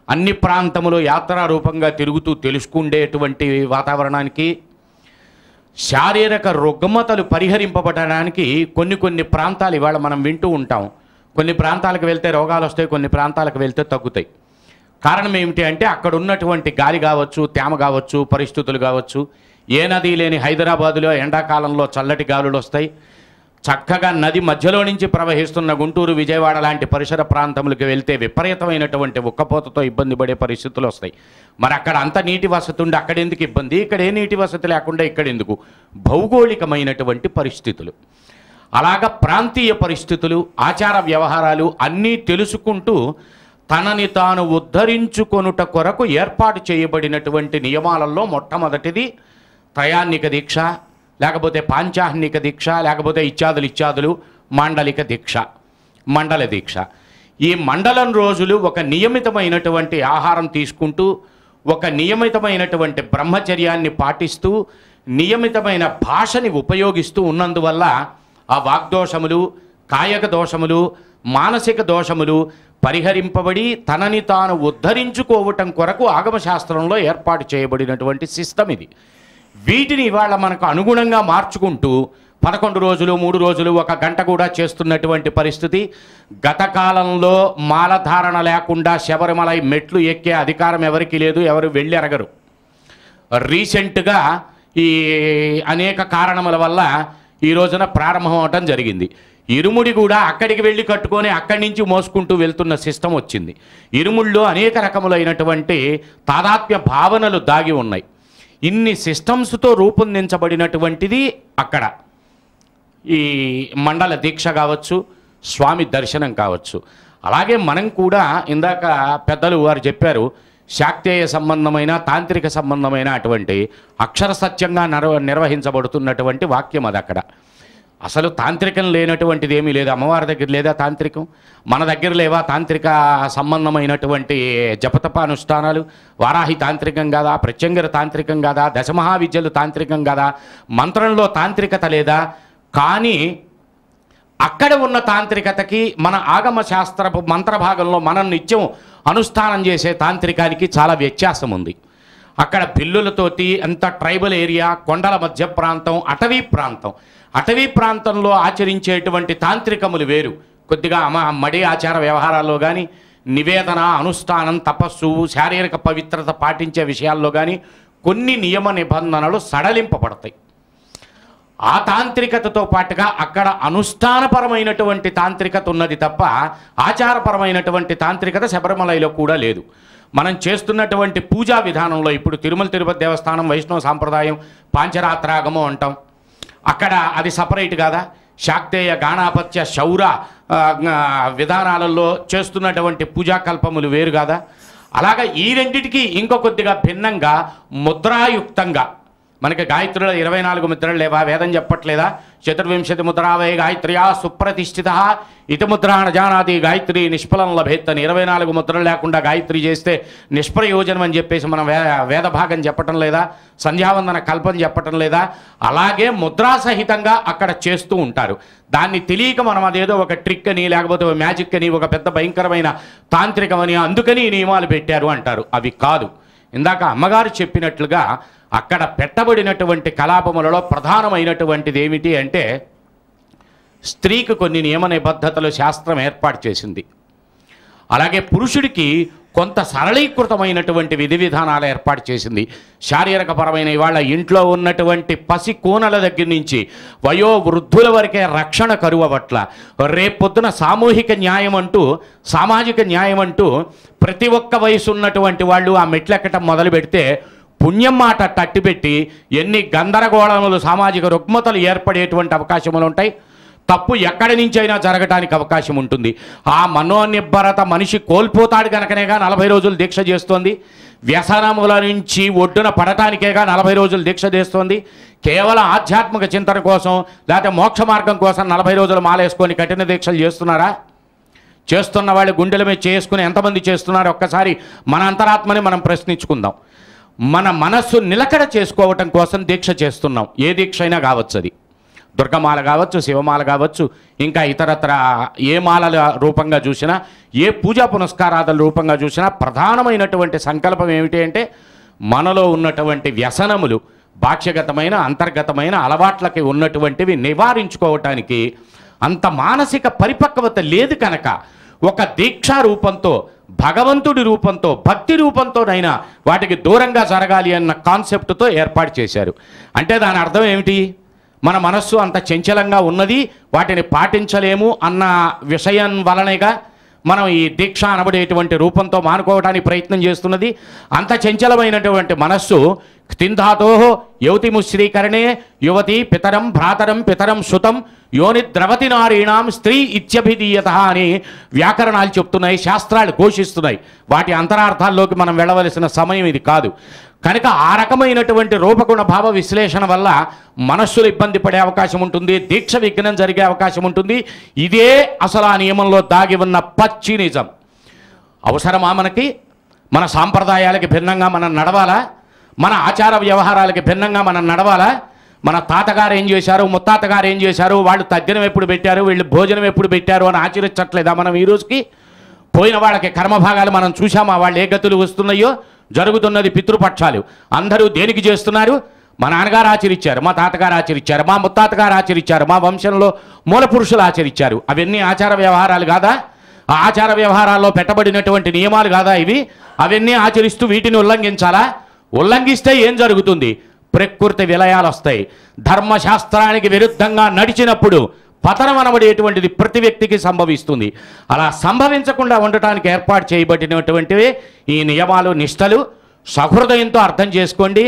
అన్ని ప్రాంతములో యాత్రా రూపంగా తిరుగుతూ తెలుసుకుండేటువంటి వాతావరణానికి, శారీరక రుగ్మతలు పరిహరింపబడడానికి కొన్ని ప్రాంతాలు ఇవాళ మనం వింటూ ఉంటాం. కొన్ని ప్రాంతాలకు వెళ్తే రోగాలు వస్తాయి, కొన్ని ప్రాంతాలకు వెళ్తే తగ్గుతాయి. కారణం ఏమిటి అంటే అక్కడ ఉన్నటువంటి గాలి కావచ్చు, తేమ కావచ్చు, పరిస్థితులు కావచ్చు. ఏ నది లేని హైదరాబాదులో ఎండాకాలంలో చల్లటి గాలులు వస్తాయి. చక్కగా నది మధ్యలో నుంచి ప్రవహిస్తున్న గుంటూరు, విజయవాడ లాంటి పరిసర ప్రాంతములకు వెళ్తే విపరీతమైనటువంటి ఉక్కపోతతో ఇబ్బంది పడే పరిస్థితులు వస్తాయి. మరి అక్కడ అంత నీటి వసతి ఉండి అక్కడెందుకు ఇబ్బంది, ఇక్కడ ఏ నీటి వసతి లేకుండా ఇక్కడెందుకు? భౌగోళికమైనటువంటి పరిస్థితులు. అలాగా ప్రాంతీయ పరిస్థితులు, ఆచార వ్యవహారాలు అన్నీ తెలుసుకుంటూ తనని తాను ఉద్ధరించుకొనుట కొరకు ఏర్పాటు చేయబడినటువంటి నియమాలలో మొట్టమొదటిది త్రయాన్నిక దీక్ష, లేకపోతే పాంచాహ్నిక దీక్ష, లేకపోతే ఇత్యాదులు మాండలిక దీక్ష, మండల దీక్ష. ఈ మండలం రోజులు ఒక నియమితమైనటువంటి ఆహారం తీసుకుంటూ, ఒక నియమితమైనటువంటి బ్రహ్మచర్యాన్ని పాటిస్తూ, నియమితమైన భాషని ఉపయోగిస్తూ ఉన్నందువల్ల ఆ వాగ్దోషములు, కాయక దోషములు, మానసిక దోషములు పరిహరింపబడి తనని తాను ఉద్ధరించుకోవటం కొరకు ఆగమశాస్త్రంలో ఏర్పాటు చేయబడినటువంటి సిస్టమ్ ఇది. వీటిని ఇవాళ మనకు అనుగుణంగా మార్చుకుంటూ 11 రోజులు, 3 రోజులు, 1 గంట కూడా చేస్తున్నటువంటి పరిస్థితి. గత కాలంలో మాలధారణ లేకుండా శబరిమల మెట్లు ఎక్కే అధికారం ఎవరికి లేదు, ఎవరు వెళ్ళి ఎరగరు. రీసెంట్గా ఈ అనేక కారణముల వల్ల ఈ రోజున ప్రారంభం అవటం జరిగింది. ఇరుముడి కూడా అక్కడికి వెళ్ళి కట్టుకొని అక్కడి నుంచి మోసుకుంటూ వెళ్తున్న సిస్టమ్ వచ్చింది. ఇరుముడిలో అనేక రకములైనటువంటి తాదాత్మ్య భావనలు దాగి ఉన్నాయి. ఇన్ని సిస్టమ్స్తో రూపొందించబడినటువంటిది అక్కడ ఈ మండల దీక్ష కావచ్చు, స్వామి దర్శనం కావచ్చు. అలాగే మనం కూడా ఇందాక పెద్దలు వారు చెప్పారు, శాక్తేయ సంబంధమైన, తాంత్రిక సంబంధమైన అటువంటి అక్షర సత్యంగా నిర్వహించబడుతున్నటువంటి వాక్యం అది. అక్కడ అసలు తాంత్రికం లేనటువంటిది ఏమీ లేదు. అమ్మవారి దగ్గర లేదా తాంత్రికం? మన దగ్గర లేవా తాంత్రిక సంబంధమైనటువంటి జపతపానుష్ఠానాలు? వారాహి తాంత్రికం కాదా? ప్రత్యంగర తాంత్రికం కాదా? దశమహావిద్యలు తాంత్రికం కాదా? మంత్రంలో తాంత్రికత లేదా? కానీ అక్కడ ఉన్న తాంత్రికతకి మన ఆగమ శాస్త్రపు మంత్రభాగంలో మనం నిత్యం అనుష్ఠానం చేసే తాంత్రికానికి చాలా వ్యత్యాసం ఉంది. అక్కడ పిల్లులతోటి అంత ట్రైబల్ ఏరియా, కొండల మధ్య ప్రాంతం, అటవీ ప్రాంతంలో ఆచరించేటువంటి తాంత్రికములు వేరు. కొద్దిగా మడి ఆచార వ్యవహారాల్లో కానీ, నివేదన, అనుష్ఠానం, తపస్సు, శారీరక పవిత్రత పాటించే విషయాల్లో కానీ కొన్ని నియమ నిబంధనలు సడలింపబడతాయి. ఆ తాంత్రికతతో పాటుగా అక్కడ అనుష్ఠానపరమైనటువంటి తాంత్రికత ఉన్నది తప్ప ఆచారపరమైనటువంటి తాంత్రికత శబరిమలలో కూడా లేదు. మనం చేస్తున్నటువంటి పూజా విధానంలో ఇప్పుడు తిరుమల తిరుపతి దేవస్థానం వైష్ణవ సాంప్రదాయం పాంచరాత్రాగము అంటాం. అక్కడ అది సపరేట్ కాదా? శాక్తేయ, గాణాపత్య, శౌర విధానాలలో చేస్తున్నటువంటి పూజాకల్పములు వేరు కాదా? అలాగా ఈ రెండిటికి ఇంకో కొద్దిగా భిన్నంగా ముద్రాయుక్తంగా మనకి గాయత్రిలో 24 ముద్రలు లేవా? వేదం చెప్పట్లేదా? 24 ముద్రావై గాయత్ర్యా సుప్రతిష్ఠిత ఇతి ముద్రాణ జానాతి గాయత్రి నిష్ఫలం లభేత్ అని 24 ముద్రలు లేకుండా గాయత్రి చేస్తే నిష్ప్రయోజనం అని చెప్పేసి మనం వేద భాగం చెప్పటం లేదా? సంధ్యావందన కల్పన చెప్పటం లేదా? అలాగే ముద్రాసహితంగా అక్కడ చేస్తూ ఉంటారు. దాన్ని తెలియక మనం అదేదో ఒక ట్రిక్ అని, లేకపోతే ఒక మ్యాజిక్ అని, ఒక పెద్ద భయంకరమైన తాంత్రికమని, అందుకని ఈ నియమాలు పెట్టారు అంటారు. అవి కాదు. ఇందాక అమ్మగారు చెప్పినట్లుగా అక్కడ పెట్టబడినటువంటి కలాపములలో ప్రధానమైనటువంటిది ఏమిటి అంటే స్త్రీకి కొన్ని నియమ నిబద్ధతలు శాస్త్రం ఏర్పాటు చేసింది. అలాగే పురుషుడికి కొంత సరళీకృతమైనటువంటి విధి విధానాలు ఏర్పాటు చేసింది. శారీరకపరమైన ఇవాళ ఇంట్లో ఉన్నటువంటి పసి కోనల దగ్గర నుంచి వయోవృద్ధుల వరకే రక్షణ కరువు పట్ల రేపొద్దున సామూహిక న్యాయం అంటూ సామాజిక న్యాయం అంటూ ప్రతి ఒక్క వయసు ఉన్నటువంటి వాళ్ళు ఆ మెట్లెక్కటం మొదలు పెడితే పుణ్యం మాట తట్టిపెట్టి ఎన్ని గందరగోళములు సామాజిక రుగ్మతలు ఏర్పడేటువంటి అవకాశములు ఉంటాయి. తప్పు ఎక్కడి నుంచైనా జరగటానికి అవకాశం ఉంటుంది. ఆ మనోనిబ్బరత మనిషి కోల్పోతాడు కనుకనేగా 40 రోజులు దీక్ష చేస్తోంది. వ్యసనముల నుంచి ఒడ్డున పడటానికేగా 40 రోజులు దీక్ష చేస్తోంది. కేవలం ఆధ్యాత్మిక చింతన కోసం లేకపోతే మోక్ష మార్గం కోసం 40 రోజులు మాలేసుకొని కఠిన దీక్షలు చేస్తున్నారా? చేస్తున్న వాళ్ళు గుండెల మీద చేసుకుని ఎంతమంది చేస్తున్నారు? ఒక్కసారి మన అంతరాత్మని మనం ప్రశ్నించుకుందాం. మన మనస్సు నిలకడ చేసుకోవటం కోసం దీక్ష చేస్తున్నాం. ఏ దీక్ష అయినా కావచ్చు, అది దుర్గమాల కావచ్చు, శివమాల కావచ్చు, ఇంకా ఇతరత్ర ఏ మాలల రూపంగా చూసినా, ఏ పూజా పునస్కారాల రూపంగా చూసినా ప్రధానమైనటువంటి సంకల్పం ఏమిటి అంటే మనలో ఉన్నటువంటి వ్యసనములు, బాహ్యగతమైన అంతర్గతమైన అలవాట్లకి ఉన్నటువంటివి నివారించుకోవటానికి అంత మానసిక పరిపక్వత లేదు కనుక ఒక దీక్షా రూపంతో, భగవంతుడి రూపంతో, భక్తి రూపంతోనైనా వాటికి దూరంగా జరగాలి అన్న కాన్సెప్ట్తో ఏర్పాటు చేశారు. అంటే దాని అర్థం ఏమిటి? మన మనస్సు అంత చంచలంగా ఉన్నది, వాటిని పాటించలేము అన్న విషయం వలనేగా మనం ఈ దీక్ష అనబడేటువంటి రూపంతో మానుకోవడానికి ప్రయత్నం చేస్తున్నది. అంత చంచలమైనటువంటి మనస్సు స్థింధాతో యువతిముశ్రీకరణే యువతి పితరం భ్రాతరం పితరం సుతం యోని ద్రవతి నారీణాం స్త్రీ ఇత్యభిధీయత అని వ్యాకరణాలు చెప్తున్నాయి, శాస్త్రాలు ఘోషిస్తున్నాయి. వాటి అంతరార్థాల్లోకి మనం వెళ్ళవలసిన సమయం ఇది కాదు. కనుక ఆ రకమైనటువంటి రూపగుణ భావ విశ్లేషణ వల్ల మనస్సులు ఇబ్బంది పడే అవకాశం ఉంటుంది, దీక్ష విఘ్నం జరిగే అవకాశం ఉంటుంది. ఇదే అసలు ఆ నియమంలో దాగి ఉన్న పచ్చి నిజం. అవసరమా మనకి? మన సాంప్రదాయాలకి భిన్నంగా మనం నడవాలా? మన ఆచార వ్యవహారాలకి భిన్నంగా మనం నడవాలా? మన తాతగారు ఏం చేశారు, ముత్తాతగారు ఏం చేశారు, వాళ్ళు తగ్గినం ఎప్పుడు పెట్టారు, వీళ్ళు భోజనం ఎప్పుడు పెట్టారు అని ఆచరించట్లేదా మనం ఈ రోజుకి? పోయిన వాళ్ళకి కర్మభాగాలు మనం చూసామా? వాళ్ళు ఏ గతులు వస్తున్నాయో? జరుగుతున్నది పితృపక్షాలు. అందరూ దేనికి చేస్తున్నారు? మా నాన్నగారు ఆచరించారు, మా తాతగారు ఆచరించారు, మా ముత్తాతగారు ఆచరించారు, మా వంశంలో మూల పురుషులు ఆచరించారు. అవన్నీ ఆచార వ్యవహారాలు కాదా? ఆ ఆచార వ్యవహారాల్లో పెట్టబడినటువంటి నియమాలు కాదా ఇవి? అవన్నీ ఆచరిస్తూ వీటిని ఉల్లంఘించాలా? ఉల్లంఘిస్తే ఏం జరుగుతుంది? ప్రకృతి విలయాలు వస్తాయి. ధర్మశాస్త్రానికి విరుద్ధంగా నడిచినప్పుడు పతనం అనబడేటువంటిది ప్రతి వ్యక్తికి సంభవిస్తుంది. అలా సంభవించకుండా ఉండటానికి ఏర్పాటు చేయబడినటువంటివి ఈ నియమాలు, నిష్టలు. సహృదయంతో అర్థం చేసుకోండి.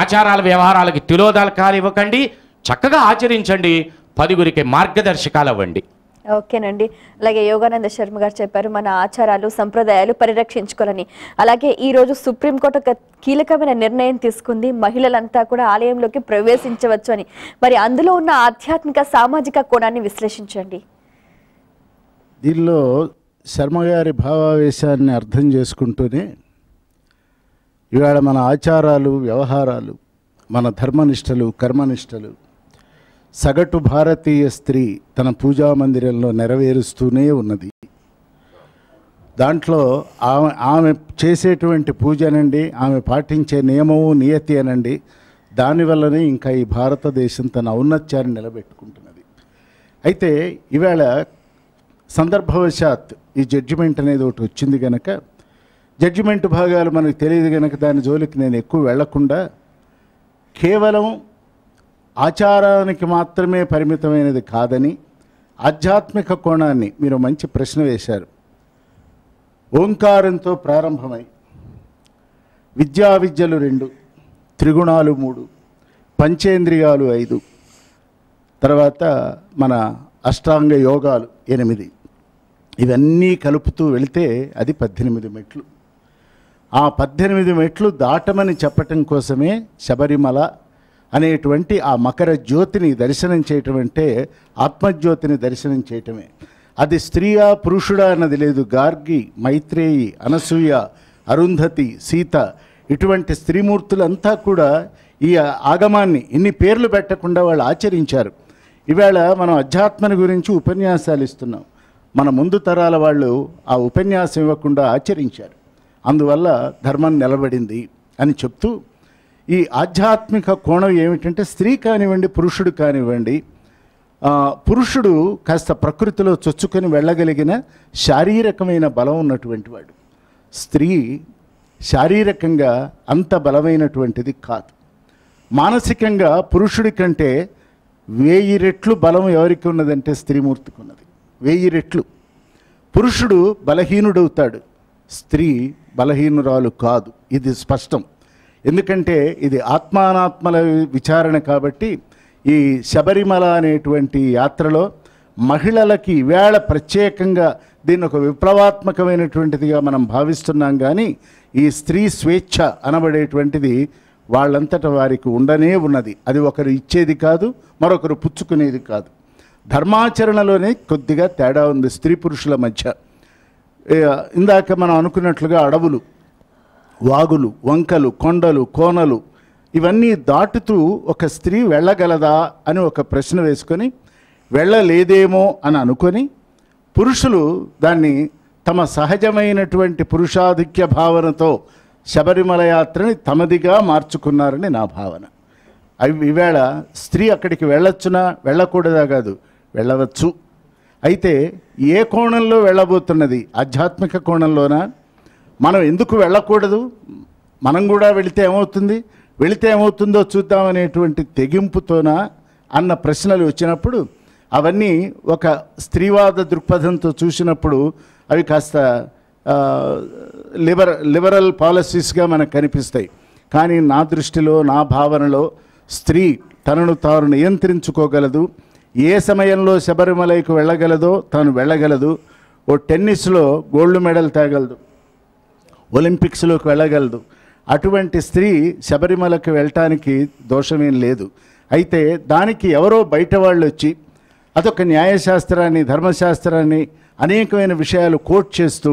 ఆచారాల వ్యవహారాలకి తిలోదకాలు ఇవ్వకండి, చక్కగా ఆచరించండి, 10గురికి మార్గదర్శకాలు అవ్వండి. ఓకేనండి. అలాగే యోగానంద శర్మ గారు చెప్పారు మన ఆచారాలు సంప్రదాయాలు పరిరక్షించుకోవాలని. అలాగే ఈరోజు సుప్రీంకోర్టు ఒక కీలకమైన నిర్ణయం తీసుకుంది, మహిళలంతా కూడా ఆలయంలోకి ప్రవేశించవచ్చు అని. మరి అందులో ఉన్న ఆధ్యాత్మిక సామాజిక కోణాన్ని విశ్లేషించండి. దీనిలో శర్మ గారి భావావేశాన్ని అర్థం చేసుకుంటూనే ఇవాళ మన ఆచారాలు, వ్యవహారాలు, మన ధర్మనిష్టలు, కర్మనిష్టలు సగటు భారతీయ స్త్రీ తన పూజా మందిరంలో నెరవేరుస్తూనే ఉన్నది. దాంట్లో ఆమె చేసేటువంటి పూజ అనండి, ఆమె పాటించే నియమము నియతి అనండి, దానివల్లనే ఇంకా ఈ భారతదేశం తన ఔన్నత్యాన్ని నిలబెట్టుకుంటున్నది. అయితే ఈవేళ సందర్భవశాత్ ఈ జడ్జిమెంట్ అనేది ఒకటి వచ్చింది కనుక, జడ్జిమెంట్ భాగాలు మనకు తెలియదు కనుక దాని జోలికి నేను ఎక్కువ వెళ్లకుండా కేవలం ఆచారానికి మాత్రమే పరిమితమైనది కాదని ఆధ్యాత్మిక కోణాన్ని మీరు మంచి ప్రశ్న వేశారు. ఓంకారంతో ప్రారంభమై విద్యలు 2, త్రిగుణాలు 3, పంచేంద్రియాలు 5, తర్వాత మన అష్టాంగ యోగాలు 8, ఇవన్నీ కలుపుతూ వెళితే అది 18 మెట్లు. ఆ 18 మెట్లు దాటమని చెప్పటం కోసమే శబరిమల అనేటువంటి ఆ మకర జ్యోతిని దర్శనం చేయటం అంటే ఆత్మజ్యోతిని దర్శనం చేయటమే. అది స్త్రీయా పురుషుడా అన్నది లేదు. గార్గి, మైత్రేయి, అనసూయ, అరుంధతి, సీత ఇటువంటి స్త్రీమూర్తులంతా కూడా ఈ ఆగమాన్ని ఇన్ని పేర్లు పెట్టకుండా వాళ్ళు ఆచరించారు. ఈవేళ మనం అధ్యాత్మని గురించి ఉపన్యాసాలు ఇస్తున్నాం. మన ముందు తరాల వాళ్ళు ఆ ఉపన్యాసం ఇవ్వకుండా ఆచరించారు. అందువల్ల ధర్మం నిలబడింది అని చెప్తూ ఈ ఆధ్యాత్మిక కోణం ఏమిటంటే స్త్రీ కానివ్వండి, పురుషుడు కానివ్వండి, పురుషుడు కాస్త ప్రకృతిలో చొచ్చుకొని వెళ్ళగలిగిన శారీరకమైన బలం ఉన్నటువంటి వాడు. స్త్రీ శారీరకంగా అంత బలమైనటువంటిది కాదు. మానసికంగా పురుషుడి కంటే 1000 రెట్లు బలం ఎవరికి ఉన్నదంటే స్త్రీమూర్తికి ఉన్నది. 1000 రెట్లు. పురుషుడు బలహీనుడవుతాడు, స్త్రీ బలహీనురాలు కాదు. ఇది స్పష్టం. ఎందుకంటే ఇది ఆత్మానాత్మల విచారణ కాబట్టి ఈ శబరిమల అనేటువంటి యాత్రలో మహిళలకి ఈవేళ ప్రత్యేకంగా దీన్ని ఒక విప్లవాత్మకమైనటువంటిదిగా మనం భావిస్తున్నాం. కానీ ఈ స్త్రీ స్వేచ్ఛ అనబడేటువంటిది వాళ్ళంతట వారికి ఉండనే ఉన్నది. అది ఒకరు ఇచ్చేది కాదు, మరొకరు పుచ్చుకునేది కాదు. ధర్మాచరణలోనే కొద్దిగా తేడా ఉంది స్త్రీ పురుషుల మధ్య. ఇందాక మనం అనుకున్నట్లుగా అడవులు, వాగులు, వంకలు, కొండలు, కోనలు ఇవన్నీ దాటుతూ ఒక స్త్రీ వెళ్ళగలదా అని ఒక ప్రశ్న వేసుకొని వెళ్ళలేదేమో అని అనుకొని పురుషులు దాన్ని తమ సహజమైనటువంటి పురుషాధిక్య భావనతో శబరిమల యాత్రని తమదిగా మార్చుకున్నారని నా భావన. ఈవేళ స్త్రీ అక్కడికి వెళ్ళొచ్చునా వెళ్ళకూడదా కాదు, వెళ్ళవచ్చు. అయితే ఏ కోణంలో వెళ్ళబోతున్నది? ఆధ్యాత్మిక కోణంలోనా? మనం ఎందుకు వెళ్ళకూడదు? మనం కూడా వెళితే ఏమవుతుందో చూద్దామనేటువంటి తెగింపుతోనా అన్న ప్రశ్నలు వచ్చినప్పుడు అవన్నీ ఒక స్త్రీవాద దృక్పథంతో చూసినప్పుడు అవి కాస్త లిబరల్ పాలసీస్గా మనకు కనిపిస్తాయి. కానీ నా దృష్టిలో, నా భావనలో స్త్రీ తనను తాను నియంత్రించుకోగలదు. ఏ సమయంలో శబరిమలైకి వెళ్ళగలదో తాను వెళ్ళగలదు. ఓ టెన్నిస్లో గోల్డ్ మెడల్ తేగలదు, ఒలింపిక్స్లోకి వెళ్ళగలదు. అటువంటి స్త్రీ శబరిమలకి వెళ్ళటానికి దోషమేం లేదు. అయితే దానికి ఎవరో బయట వాళ్ళు వచ్చి అదొక న్యాయశాస్త్రాన్ని, ధర్మశాస్త్రాన్ని అనేకమైన విషయాలు కోట్ చేస్తూ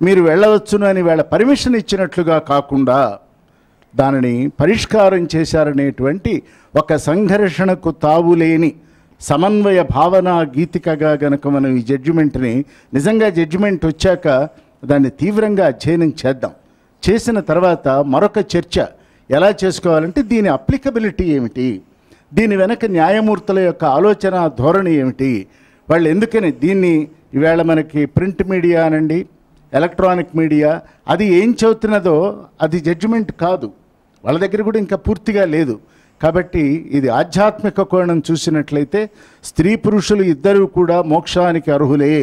మీరు వెళ్ళవచ్చును అని వాళ్ళ పర్మిషన్ ఇచ్చినట్లుగా కాకుండా దానిని పరిష్కారం చేశారనేటువంటి ఒక సంఘర్షణకు తావులేని సమన్వయ భావన గీతికగా గనక మనం ఈ జడ్జిమెంట్ని నిజంగా జడ్జిమెంట్ వచ్చాక దాన్ని తీవ్రంగా అధ్యయనం చేద్దాం. చేసిన తర్వాత మరొక చర్చ ఎలా చేసుకోవాలంటే దీని అప్లికబిలిటీ ఏమిటి, దీని వెనక న్యాయమూర్తుల యొక్క ఆలోచన ధోరణి ఏమిటి, వాళ్ళు ఎందుకని దీన్ని ఈవేళ మనకి ప్రింట్ మీడియా అనండి, ఎలక్ట్రానిక్ మీడియా అది ఏం చెబుతున్నదో అది జడ్జిమెంట్ కాదు, వాళ్ళ దగ్గర కూడా ఇంకా పూర్తిగా లేదు. కాబట్టి ఇది ఆధ్యాత్మిక కోణం చూసినట్లయితే స్త్రీ పురుషులు ఇద్దరూ కూడా మోక్షానికి అర్హులే.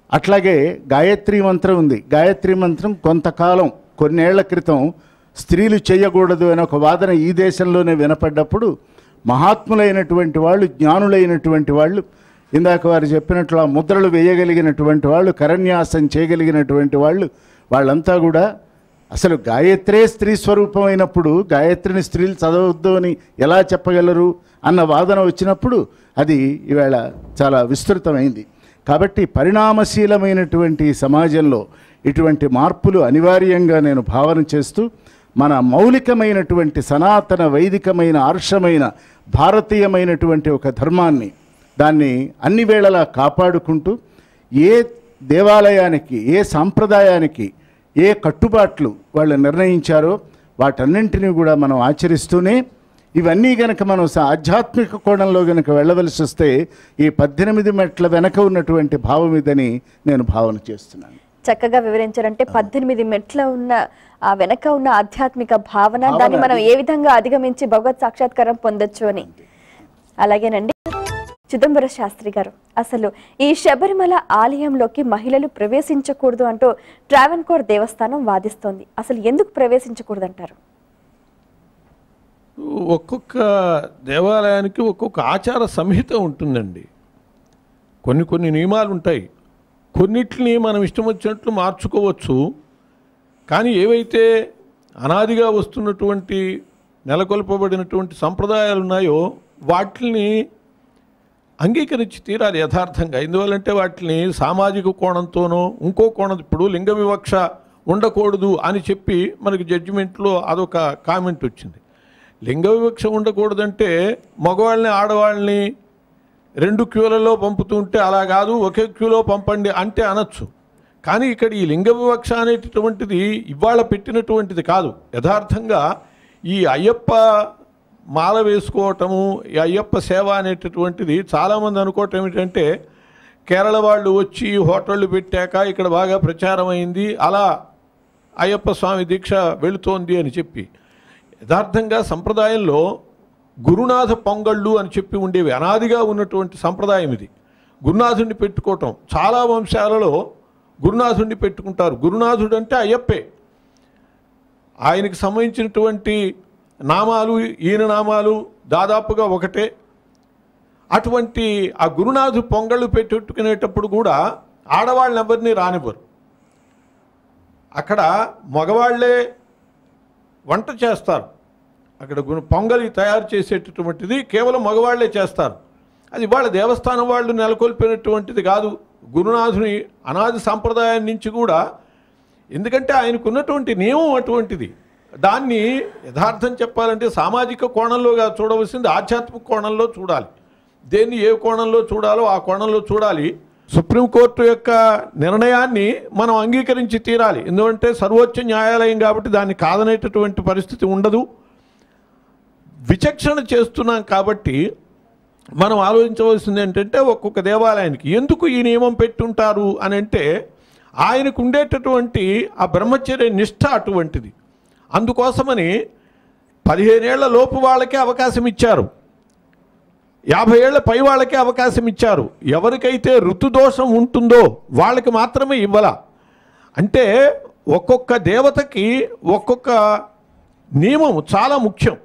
అట్లాగే గాయత్రి మంత్రం ఉంది. గాయత్రి మంత్రం కొంతకాలం కొన్నేళ్ల క్రితం స్త్రీలు చేయకూడదు అనే ఒక వాదన ఈ దేశంలోనే వినపడ్డప్పుడు మహాత్ములైనటువంటి వాళ్ళు, జ్ఞానులైనటువంటి వాళ్ళు, ఇందాక వారు చెప్పినట్లు ఆ ముద్రలు వేయగలిగినటువంటి వాళ్ళు, కరన్యాసం చేయగలిగినటువంటి వాళ్ళు, వాళ్ళంతా కూడా అసలు గాయత్రే స్త్రీ స్వరూపమైనప్పుడు గాయత్రిని స్త్రీలు చదవద్దు అని ఎలా చెప్పగలరు అన్న వాదన వచ్చినప్పుడు అది ఈవేళ చాలా విస్తృతమైంది. కాబట్టి పరిణామశీలమైనటువంటి సమాజంలో ఇటువంటి మార్పులు అనివార్యంగా నేను భావన చేస్తూ మన మౌలికమైనటువంటి సనాతన వైదికమైన ఆర్షమైన భారతీయమైనటువంటి ఒక ధర్మాన్ని దాన్ని అన్ని వేళలా కాపాడుకుంటూ ఏ దేవాలయానికి, ఏ సాంప్రదాయానికి ఏ కట్టుబాట్లు వాళ్ళు నిర్ణయించారో వాటన్నింటినీ కూడా మనం ఆచరిస్తూనే ఇవన్నీ గనక మనం ఆధ్యాత్మిక కోణంలో గనక వెళ్ళవలసి వస్తే ఈ 18 మెట్ల వెనక ఉన్నటువంటి భావం ఇదని నేను భావన చేస్తున్నాను. చక్కగా వివరించారంటే 18 మెట్ల ఉన్న ఆ వెనక ఉన్న ఆధ్యాత్మిక భావన, దాన్ని మనం ఏ విధంగా అధిగమించి భగవత్ సాక్షాత్కారం పొందొచ్చు అని. అలాగేనండి చిదంబర శాస్త్రి గారు, అసలు ఈ శబరిమల ఆలయంలోకి మహిళలు ప్రవేశించకూడదు అంటూ ట్రావెన్కోర్ దేవస్థానం వాదిస్తోంది. అసలు ఎందుకు ప్రవేశించకూడదు అంటారు? ఒక్కొక్క దేవాలయానికి ఒక్కొక్క ఆచార సంహిత ఉంటుందండి. కొన్ని నియమాలు ఉంటాయి. కొన్నిటిని మనం ఇష్టం వచ్చినట్లు మార్చుకోవచ్చు. కానీ ఏవైతే అనాదిగా వస్తున్నటువంటి నెలకొల్పబడినటువంటి సంప్రదాయాలు ఉన్నాయో వాటిని అంగీకరించి తీరాలి యథార్థంగా. ఎందువల్లంటే వాటిని సామాజిక కోణంతోనో ఇంకో కోణం, ఇప్పుడు లింగ వివక్ష ఉండకూడదు అని చెప్పి మనకి జడ్జిమెంట్లో అదొక కామెంట్ వచ్చింది. లింగ వివక్ష ఉండకూడదంటే మగవాళ్ళని ఆడవాళ్ళని 2 క్యూలలో పంపుతుంటే అలా కాదు, ఒకే క్యూలో పంపండి అంటే అనొచ్చు. కానీ ఇక్కడ ఈ లింగ వివక్ష అనేటటువంటిది ఇవాళ పెట్టినటువంటిది కాదు. యథార్థంగా ఈ అయ్యప్ప మాల వేసుకోవటము, ఈ అయ్యప్ప సేవ అనేటటువంటిది చాలామంది అనుకోవటం ఏమిటంటే కేరళ వాళ్ళు వచ్చి హోటళ్ళు పెట్టాక ఇక్కడ బాగా ప్రచారం అయింది, అలా అయ్యప్ప స్వామి దీక్ష వెళుతోంది అని చెప్పి. యథార్థంగా సంప్రదాయంలో గురునాథ పొంగళ్ళు అని చెప్పి ఉండేవి, అనాదిగా ఉన్నటువంటి సంప్రదాయం ఇది. గురునాథుడిని పెట్టుకోవటం చాలా వంశాలలో గురునాథుడిని పెట్టుకుంటారు. గురునాథుడు అంటే అయ్యప్పే. ఆయనకి సంబంధించినటువంటి నామాలు ఈయన నామాలు దాదాపుగా ఒకటే. అటువంటి ఆ గురునాథు పొంగళ్ళు పెట్టుకునేటప్పుడు కూడా ఆడవాళ్ళని ఎవరిని రానివ్వరు. అక్కడ మగవాళ్లే వంట చేస్తారు. అక్కడ పొంగలి తయారు చేసేటటువంటిది కేవలం మగవాళ్లే చేస్తారు. అది వాళ్ళ దేవస్థానం వాళ్ళు నెలకొల్పినటువంటిది కాదు, గురునాథుని అనాది సాంప్రదాయం నుంచి కూడా. ఎందుకంటే ఆయనకున్నటువంటి నియమం అటువంటిది. దాన్ని యథార్థం చెప్పాలంటే సామాజిక కోణంలోగా చూడవలసింది ఆధ్యాత్మిక కోణంలో చూడాలి. దేన్ని ఏ కోణంలో చూడాలో ఆ కోణంలో చూడాలి. సుప్రీంకోర్టు యొక్క నిర్ణయాన్ని మనం అంగీకరించి తీరాలి. ఎందుకంటే సర్వోచ్చ న్యాయాలయం కాబట్టి దాన్ని కాదనేటటువంటి పరిస్థితి ఉండదు. విచక్షణ చేస్తున్నాం కాబట్టి మనం ఆలోచించవలసింది ఏంటంటే ఒక్కొక్క దేవాలయానికి ఎందుకు ఈ నియమం పెట్టుంటారు అని అంటే ఆయనకు ఉండేటటువంటి ఆ బ్రహ్మచర్య నిష్ఠ అటువంటిది. అందుకోసమని 15 ఏళ్ల లోపు వాళ్ళకే అవకాశం ఇచ్చారు, 50 ఏళ్ల పై వాళ్ళకే అవకాశం ఇచ్చారు. ఎవరికైతే ఋతుదోషం ఉంటుందో వాళ్ళకి మాత్రమే ఇవ్వాల. అంటే ఒక్కొక్క దేవతకి ఒక్కొక్క నియమం చాలా ముఖ్యం.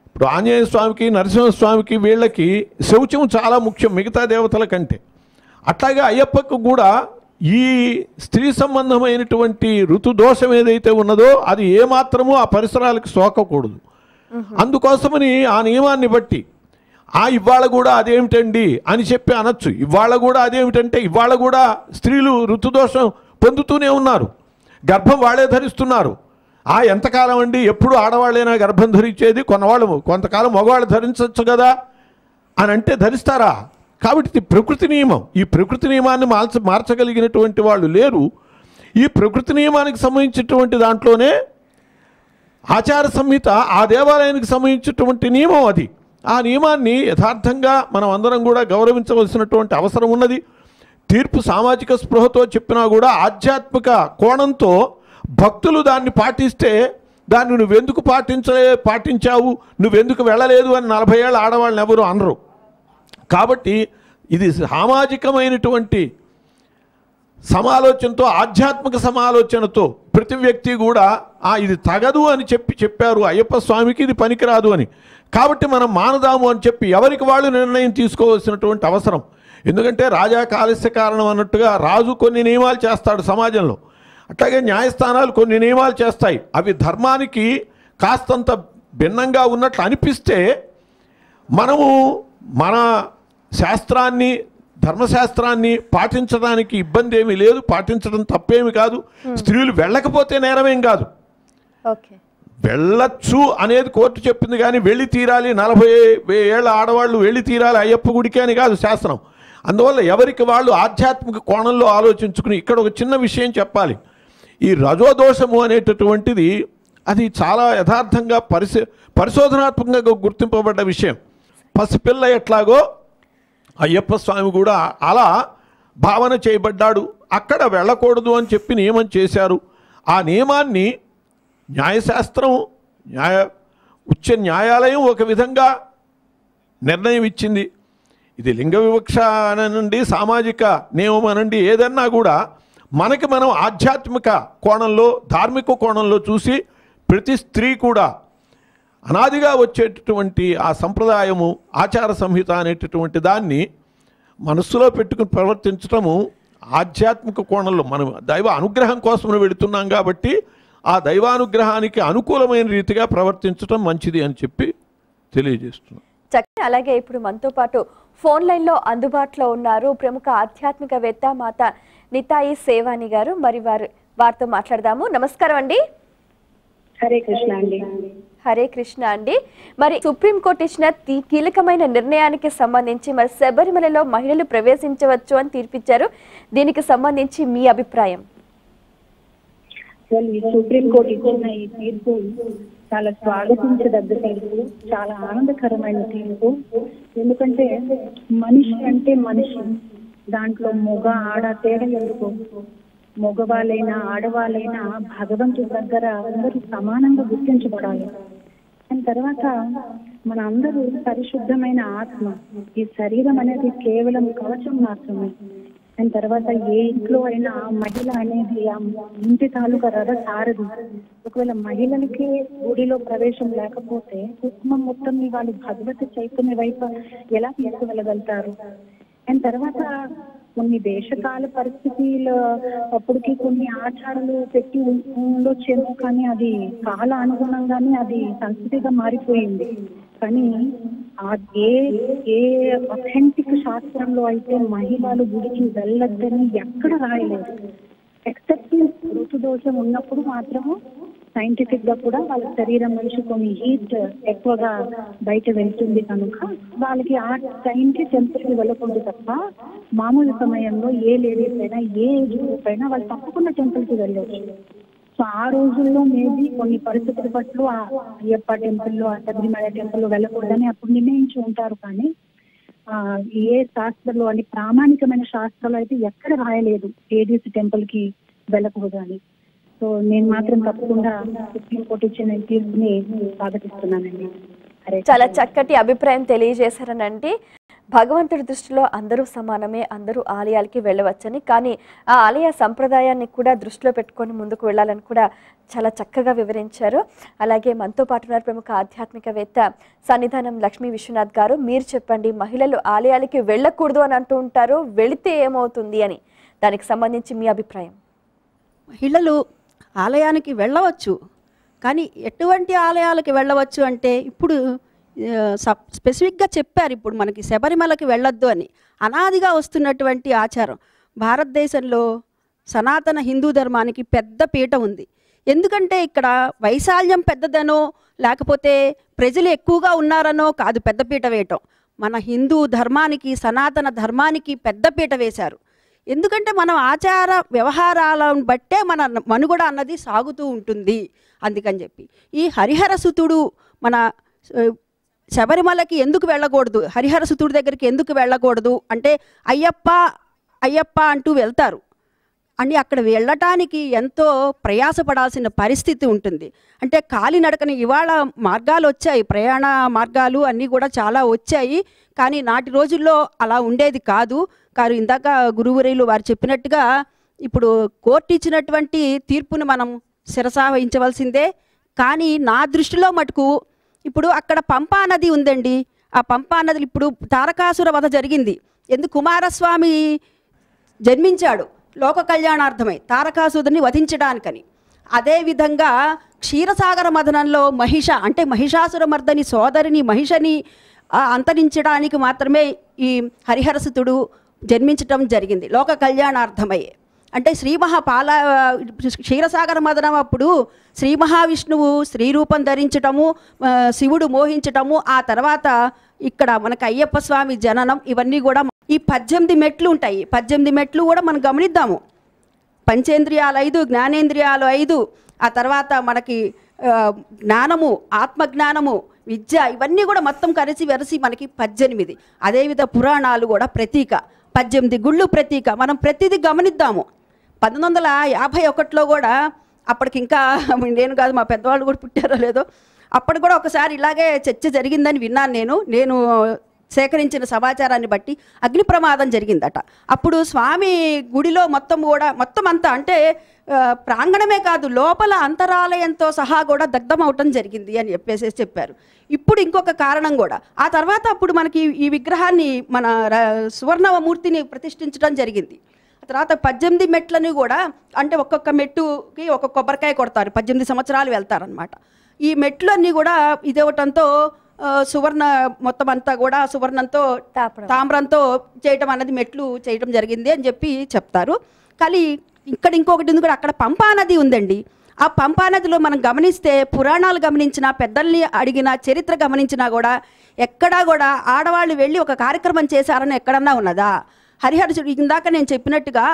ఇప్పుడు ఆంజనేయ స్వామికి, నరసింహస్వామికి, వీళ్ళకి శౌచం చాలా ముఖ్యం మిగతా దేవతల కంటే. అట్లాగే అయ్యప్పకు కూడా ఈ స్త్రీ సంబంధమైనటువంటి ఋతుదోషం ఏదైతే ఉన్నదో అది ఏమాత్రమూ ఆ పరిసరాలకు సోకకూడదు. అందుకోసమని ఆ నియమాన్ని బట్టి ఇవాళ కూడా అదేమిటండి అని చెప్పి అనొచ్చు. ఇవాళ కూడా అదేమిటంటే ఇవాళ కూడా స్త్రీలు ఋతుదోషం పొందుతూనే ఉన్నారు, గర్భం వాళ్ళే ధరిస్తున్నారు. ఎంతకాలం అండి, ఎప్పుడు ఆడవాళ్ళైనా గర్భం ధరించేది, కొంతకాలం మగవాళ్ళు ధరించవచ్చు కదా అని అంటే ధరిస్తారా? కాబట్టి ఇది ప్రకృతి నియమం. ఈ ప్రకృతి నియమాన్ని మార్చగలిగినటువంటి వాళ్ళు లేరు. ఈ ప్రకృతి నియమానికి సంబంధించినటువంటి దాంట్లోనే ఆచార సంహిత ఆ దేవాలయానికి సంబంధించినటువంటి నియమం అది. ఆ నియమాన్ని యథార్థంగా మనం అందరం కూడా గౌరవించవలసినటువంటి అవసరం ఉన్నది. తీర్పు సామాజిక స్పృహతో చెప్పినా కూడా ఆధ్యాత్మిక కోణంతో భక్తులు దాన్ని పాటిస్తే దాన్ని నువ్వెందుకు పాటించావు, నువ్వెందుకు వెళ్ళలేదు అని 40 ఏళ్ళ ఆడవాళ్ళని ఎవరు అనరు. కాబట్టి ఇది సామాజికమైనటువంటి సమాలోచనతో, ఆధ్యాత్మిక సమాలోచనతో ప్రతి వ్యక్తి కూడా ఇది తగదు అని చెప్పారు అయ్యప్ప స్వామికి, ఇది పనికిరాదు అని. కాబట్టి మనం మానదాము అని చెప్పి ఎవరికి వాళ్ళు నిర్ణయం తీసుకోవాల్సినటువంటి అవసరం. ఎందుకంటే రాజా కాలస్య కారణం అన్నట్టుగా రాజు కొన్ని నియమాలు చేస్తాడు సమాజంలో, అట్లాగే న్యాయస్థానాలు కొన్ని నియమాలు చేస్తాయి. అవి ధర్మానికి కాస్తంత భిన్నంగా ఉన్నట్లు అనిపిస్తే మనము మన శాస్త్రాన్ని, ధర్మశాస్త్రాన్ని పాటించడానికి ఇబ్బంది ఏమీ లేదు, పాటించడం తప్పేమి కాదు. స్త్రీలు వెళ్ళకపోతే నేరమేం కాదు, వెళ్ళచ్చు అనేది కోర్టు చెప్పింది. కానీ వెళ్ళి తీరాలి, 40 ఏళ్ళ ఆడవాళ్ళు వెళ్ళి తీరాలి అయ్యప్ప గుడికి అని కాదు శాస్త్రం. అందువల్ల ఎవరికి వాళ్ళు ఆధ్యాత్మిక కోణంలో ఆలోచించుకుని, ఇక్కడ ఒక చిన్న విషయం చెప్పాలి. ఈ రజోదోషము అనేటటువంటిది అది చాలా యథార్థంగా పరిశోధనాత్మకంగా గుర్తింపబడ్డ విషయం. పసిపిల్ల ఎట్లాగో అయ్యప్ప స్వామి కూడా అలా భావన చేయబడ్డాడు. అక్కడ వెళ్ళకూడదు అని చెప్పి నియమం చేశారు. ఆ నియమాన్ని న్యాయశాస్త్రం, ఉచ్చ న్యాయాలయం ఒక విధంగా నిర్ణయం ఇచ్చింది. ఇది లింగ వివక్ష అనండి, సామాజిక నియమం అనండి, ఏదన్నా కూడా మనకి మనం ఆధ్యాత్మిక కోణంలో, ధార్మిక కోణంలో చూసి ప్రతి స్త్రీ కూడా అనాదిగా వచ్చేటటువంటి ఆ సంప్రదాయము, ఆచార సంహిత అనేటటువంటి దాన్ని మనస్సులో పెట్టుకుని ప్రవర్తించడము ఆధ్యాత్మిక కోణంలో మనం దైవ అనుగ్రహం కోసం వెళుతున్నాం కాబట్టి ఆ దైవానుగ్రహానికి అనుకూలమైన రీతిగా ప్రవర్తించడం మంచిది అని చెప్పి తెలియజేస్తున్నాం. చక్కగా అలాగే ఇప్పుడు మనతో పాటు ఫోన్ లైన్లో అందుబాటులో ఉన్నారు ప్రముఖ ఆధ్యాత్మికవేత్త మాత నితాయి సేవాని గారు. మరి వారితో మాట్లాడదాము. నమస్కారం అండి. హరే కృష్ణ అండి. హరే కృష్ణ అండి. మరి సుప్రీంకోర్టు ఇచ్చిన కీలకమైన నిర్ణయానికి సంబంధించి మరి శబరిమలలో మహిళలు ప్రవేశించవచ్చు అని తీర్పిచ్చారు. దీనికి సంబంధించి మీ అభిప్రాయం? సుప్రీంకోర్టు ఇచ్చిన ఈ తీర్పు చాలా స్వాగతించదగ్గ తీర్పు, చాలా ఆనందకరమైన తీర్పు. ఎందుకంటే మనిషి అంటే మనిషి, దాంట్లో మగ ఆడ తేడా ఎందుకు? మగవాళ్ళైనా ఆడవాళ్ళైనా భగవంతుడి దగ్గర అందరూ సమానంగా గుర్తించబడాలి. దాని తర్వాత మన అందరూ పరిశుద్ధమైన ఆత్మ. ఈ శరీరం అనేది కేవలం కవచం మాత్రమే. దాని తర్వాత ఏ ఇంట్లో అయినా మహిళ అనేది ఆ ఇంటి తాలూకా రథ సారథి. ఒకవేళ మహిళలకి గుడిలో ప్రవేశం లేకపోతే కుటుంబం మొత్తం వాళ్ళు భగవతి చైతన్య వైపు ఎలా తీసుకువెళ్ళగలుగుతారు? దాని తర్వాత కొన్ని దేశకాల పరిస్థితులు అప్పటికి కొన్ని ఆచారాలు పెట్టి ఉండొచ్చేమో, కానీ అది కాల అనుగుణంగానే అది సంస్కృతిగా మారిపోయింది. కానీ ఏ అథెంటిక్ శాస్త్రంలో అయితే మహిళలు గుడికి వెళ్ళొద్దని ఎక్కడ రాయలేదు. ఎక్సెప్ట్ ఋతుదోషం ఉన్నప్పుడు మాత్రము సైంటిఫిక్ గా కూడా వాళ్ళ శరీరం నుంచి కొన్ని హీట్ ఎక్కువగా బయట వెళ్తుంది కనుక వాళ్ళకి ఆ టైంకి టెంపుల్కి వెళ్ళకూడదు తప్ప మామూలు సమయంలో ఏ లేడీస్ అయినా ఏ ఏజ్ గ్రూప్ అయినా వాళ్ళు తప్పకుండా టెంపుల్కి వెళ్ళవచ్చు. సో ఆ రోజుల్లో మేబీ కొన్ని పరిస్థితుల పట్ల ఆ అయ్యప్ప టెంపుల్లో, ఆ శబరిమల టెంపుల్లో వెళ్ళకూడదని అప్పుడు నిర్ణయించి ఉంటారు. కానీ ఏ శాస్త్రంలో అని ప్రామాణికమైన శాస్త్రాలు అయితే ఎక్కడ రాయలేదు లేడీస్ టెంపుల్ కి వెళ్ళకూడదు అని. సో నేను మాత్రం తప్పకుండా సుప్రీంకోర్టు ఇచ్చిన తీర్పుని స్వాగతిస్తున్నానండి. చాలా చక్కటి అభిప్రాయం తెలియజేశారనండి. భగవంతుడి దృష్టిలో అందరూ సమానమే, అందరూ ఆలయాలకి వెళ్ళవచ్చని, కానీ ఆ ఆలయ సంప్రదాయాన్ని కూడా దృష్టిలో పెట్టుకొని ముందుకు వెళ్ళాలని కూడా చాలా చక్కగా వివరించారు. అలాగే మనతో పాటు ఉన్నారు ప్రముఖ ఆధ్యాత్మికవేత్త సన్నిధానం లక్ష్మీ విశ్వనాథ్ గారు. మీరు చెప్పండి, మహిళలు ఆలయాలకి వెళ్ళకూడదు అని అంటూ ఉంటారు, వెళితే ఏమవుతుంది అని, దానికి సంబంధించి మీ అభిప్రాయం? మహిళలు ఆలయానికి వెళ్ళవచ్చు, కానీ ఎటువంటి ఆలయాలకి వెళ్ళవచ్చు అంటే ఇప్పుడు స్పెసిఫిక్గా చెప్పారు. ఇప్పుడు మనకి శబరిమలకి వెళ్ళొద్దు అని అనాదిగా వస్తున్నటువంటి ఆచారం. భారతదేశంలో సనాతన హిందూ ధర్మానికి పెద్ద పీట ఉంది. ఎందుకంటే ఇక్కడ వైశాల్యం పెద్దదనో లేకపోతే ప్రజలు ఎక్కువగా ఉన్నారనో కాదు పెద్దపీట వేయటం. మన హిందూ ధర్మానికి, సనాతన ధర్మానికి పెద్దపీట వేశారు. ఎందుకంటే మనం ఆచార వ్యవహారాలను బట్టే మన మనుగడ అన్నది సాగుతూ ఉంటుంది. అందుకని చెప్పి ఈ హరిహరసుతుడు మన శబరిమలకి ఎందుకు వెళ్ళకూడదు, హరిహరసుతుడి దగ్గరికి ఎందుకు వెళ్ళకూడదు అంటే అయ్యప్ప అయ్యప్ప అంటూ వెళ్తారు అని అక్కడ వెళ్ళటానికి ఎంతో ప్రయాసపడాల్సిన పరిస్థితి ఉంటుంది. అంటే కాలినడకని ఇవాళ మార్గాలు వచ్చాయి, ప్రయాణ మార్గాలు అన్నీ కూడా చాలా వచ్చాయి. కానీ నాటి రోజుల్లో అలా ఉండేది కాదు. ఇందాక గురువురేయులు వారు చెప్పినట్టుగా ఇప్పుడు కోర్టు ఇచ్చినటువంటి తీర్పును మనం శిరసావహించవలసిందే. కానీ నా దృష్టిలో మటుకు ఇప్పుడు అక్కడ పంపా నది ఉందండి. ఆ పంపా నదిలో ఇప్పుడు తారకాసుర వధ జరిగింది. ఎందుకు? కుమారస్వామి జన్మించాడు లోక కళ్యాణార్థమై తారకాసురుని వధించడానికని. అదేవిధంగా క్షీరసాగర మథనంలో మహిష అంటే మహిషాసుర మర్దని సోదరిని మహిషని అంతరించడానికి మాత్రమే ఈ హరిహరసుతుడు జన్మించటం జరిగింది లోక కళ్యాణార్థమయ్యే. అంటే క్షీరసాగర మదనం అప్పుడు శ్రీ మహావిష్ణువు స్త్రీ రూపం ధరించటము, శివుడు మోహించటము, ఆ తర్వాత ఇక్కడ మనకు అయ్యప్ప స్వామి జననం, ఇవన్నీ కూడా ఈ 18 మెట్లు ఉంటాయి. 18 మెట్లు కూడా మనం గమనిద్దాము. పంచేంద్రియాలు 5, జ్ఞానేంద్రియాలు 5, ఆ తర్వాత మనకి జ్ఞానము, ఆత్మజ్ఞానము, విద్య, ఇవన్నీ కూడా మొత్తం కలిసి వెరసి మనకి 18. అదేవిధ పురాణాలు కూడా ప్రతీక, 18 గుళ్ళు ప్రతీక. మనం ప్రతిదీ గమనిద్దాము. 1951లో కూడా అప్పటికి ఇంకా నేను కాదు మా పెద్దవాళ్ళు కూడా పుట్టారో లేదో, అప్పుడు కూడా ఒకసారి ఇలాగే చర్చ జరిగిందని విన్నాను. నేను సేకరించిన సమాచారాన్ని బట్టి అగ్ని ప్రమాదం జరిగిందట. అప్పుడు స్వామి గుడిలో మొత్తం అంతా అంటే ప్రాంగణమే కాదు లోపల అంతరాలయంతో సహా కూడా దగ్ధం అవటం జరిగింది అని చెప్పారు. ఇప్పుడు ఇంకొక కారణం కూడా, ఆ తర్వాత అప్పుడు మనకి ఈ విగ్రహాన్ని మన సువర్ణమూర్తిని ప్రతిష్ఠించడం జరిగింది. ఆ తర్వాత 18 మెట్లని కూడా అంటే ఒక్కొక్క మెట్టుకి ఒక్కొక్క కొబ్బరికాయ కొడతారు, 18 సంవత్సరాలు వెళ్తారనమాట. ఈ మెట్లు అన్నీ కూడా ఇదేవటంతో సువర్ణ మొత్తం అంతా కూడా సువర్ణంతో తామ్రంతో చేయటం అన్నది మెట్లు చేయటం జరిగింది అని చెప్పి చెప్తారు. కానీ ఇక్కడ ఇంకొకటి ఉంది కూడా, అక్కడ పంపా నది ఉందండి. ఆ పంపా నదిలో మనం గమనిస్తే పురాణాలు గమనించినా, పెద్దల్ని అడిగినా, చరిత్ర గమనించినా కూడా ఎక్కడా కూడా ఆడవాళ్ళు వెళ్ళి ఒక కార్యక్రమం చేశారని ఎక్కడన్నా ఉన్నదా? హరిహరుడు ఇందాక నేను చెప్పినట్టుగా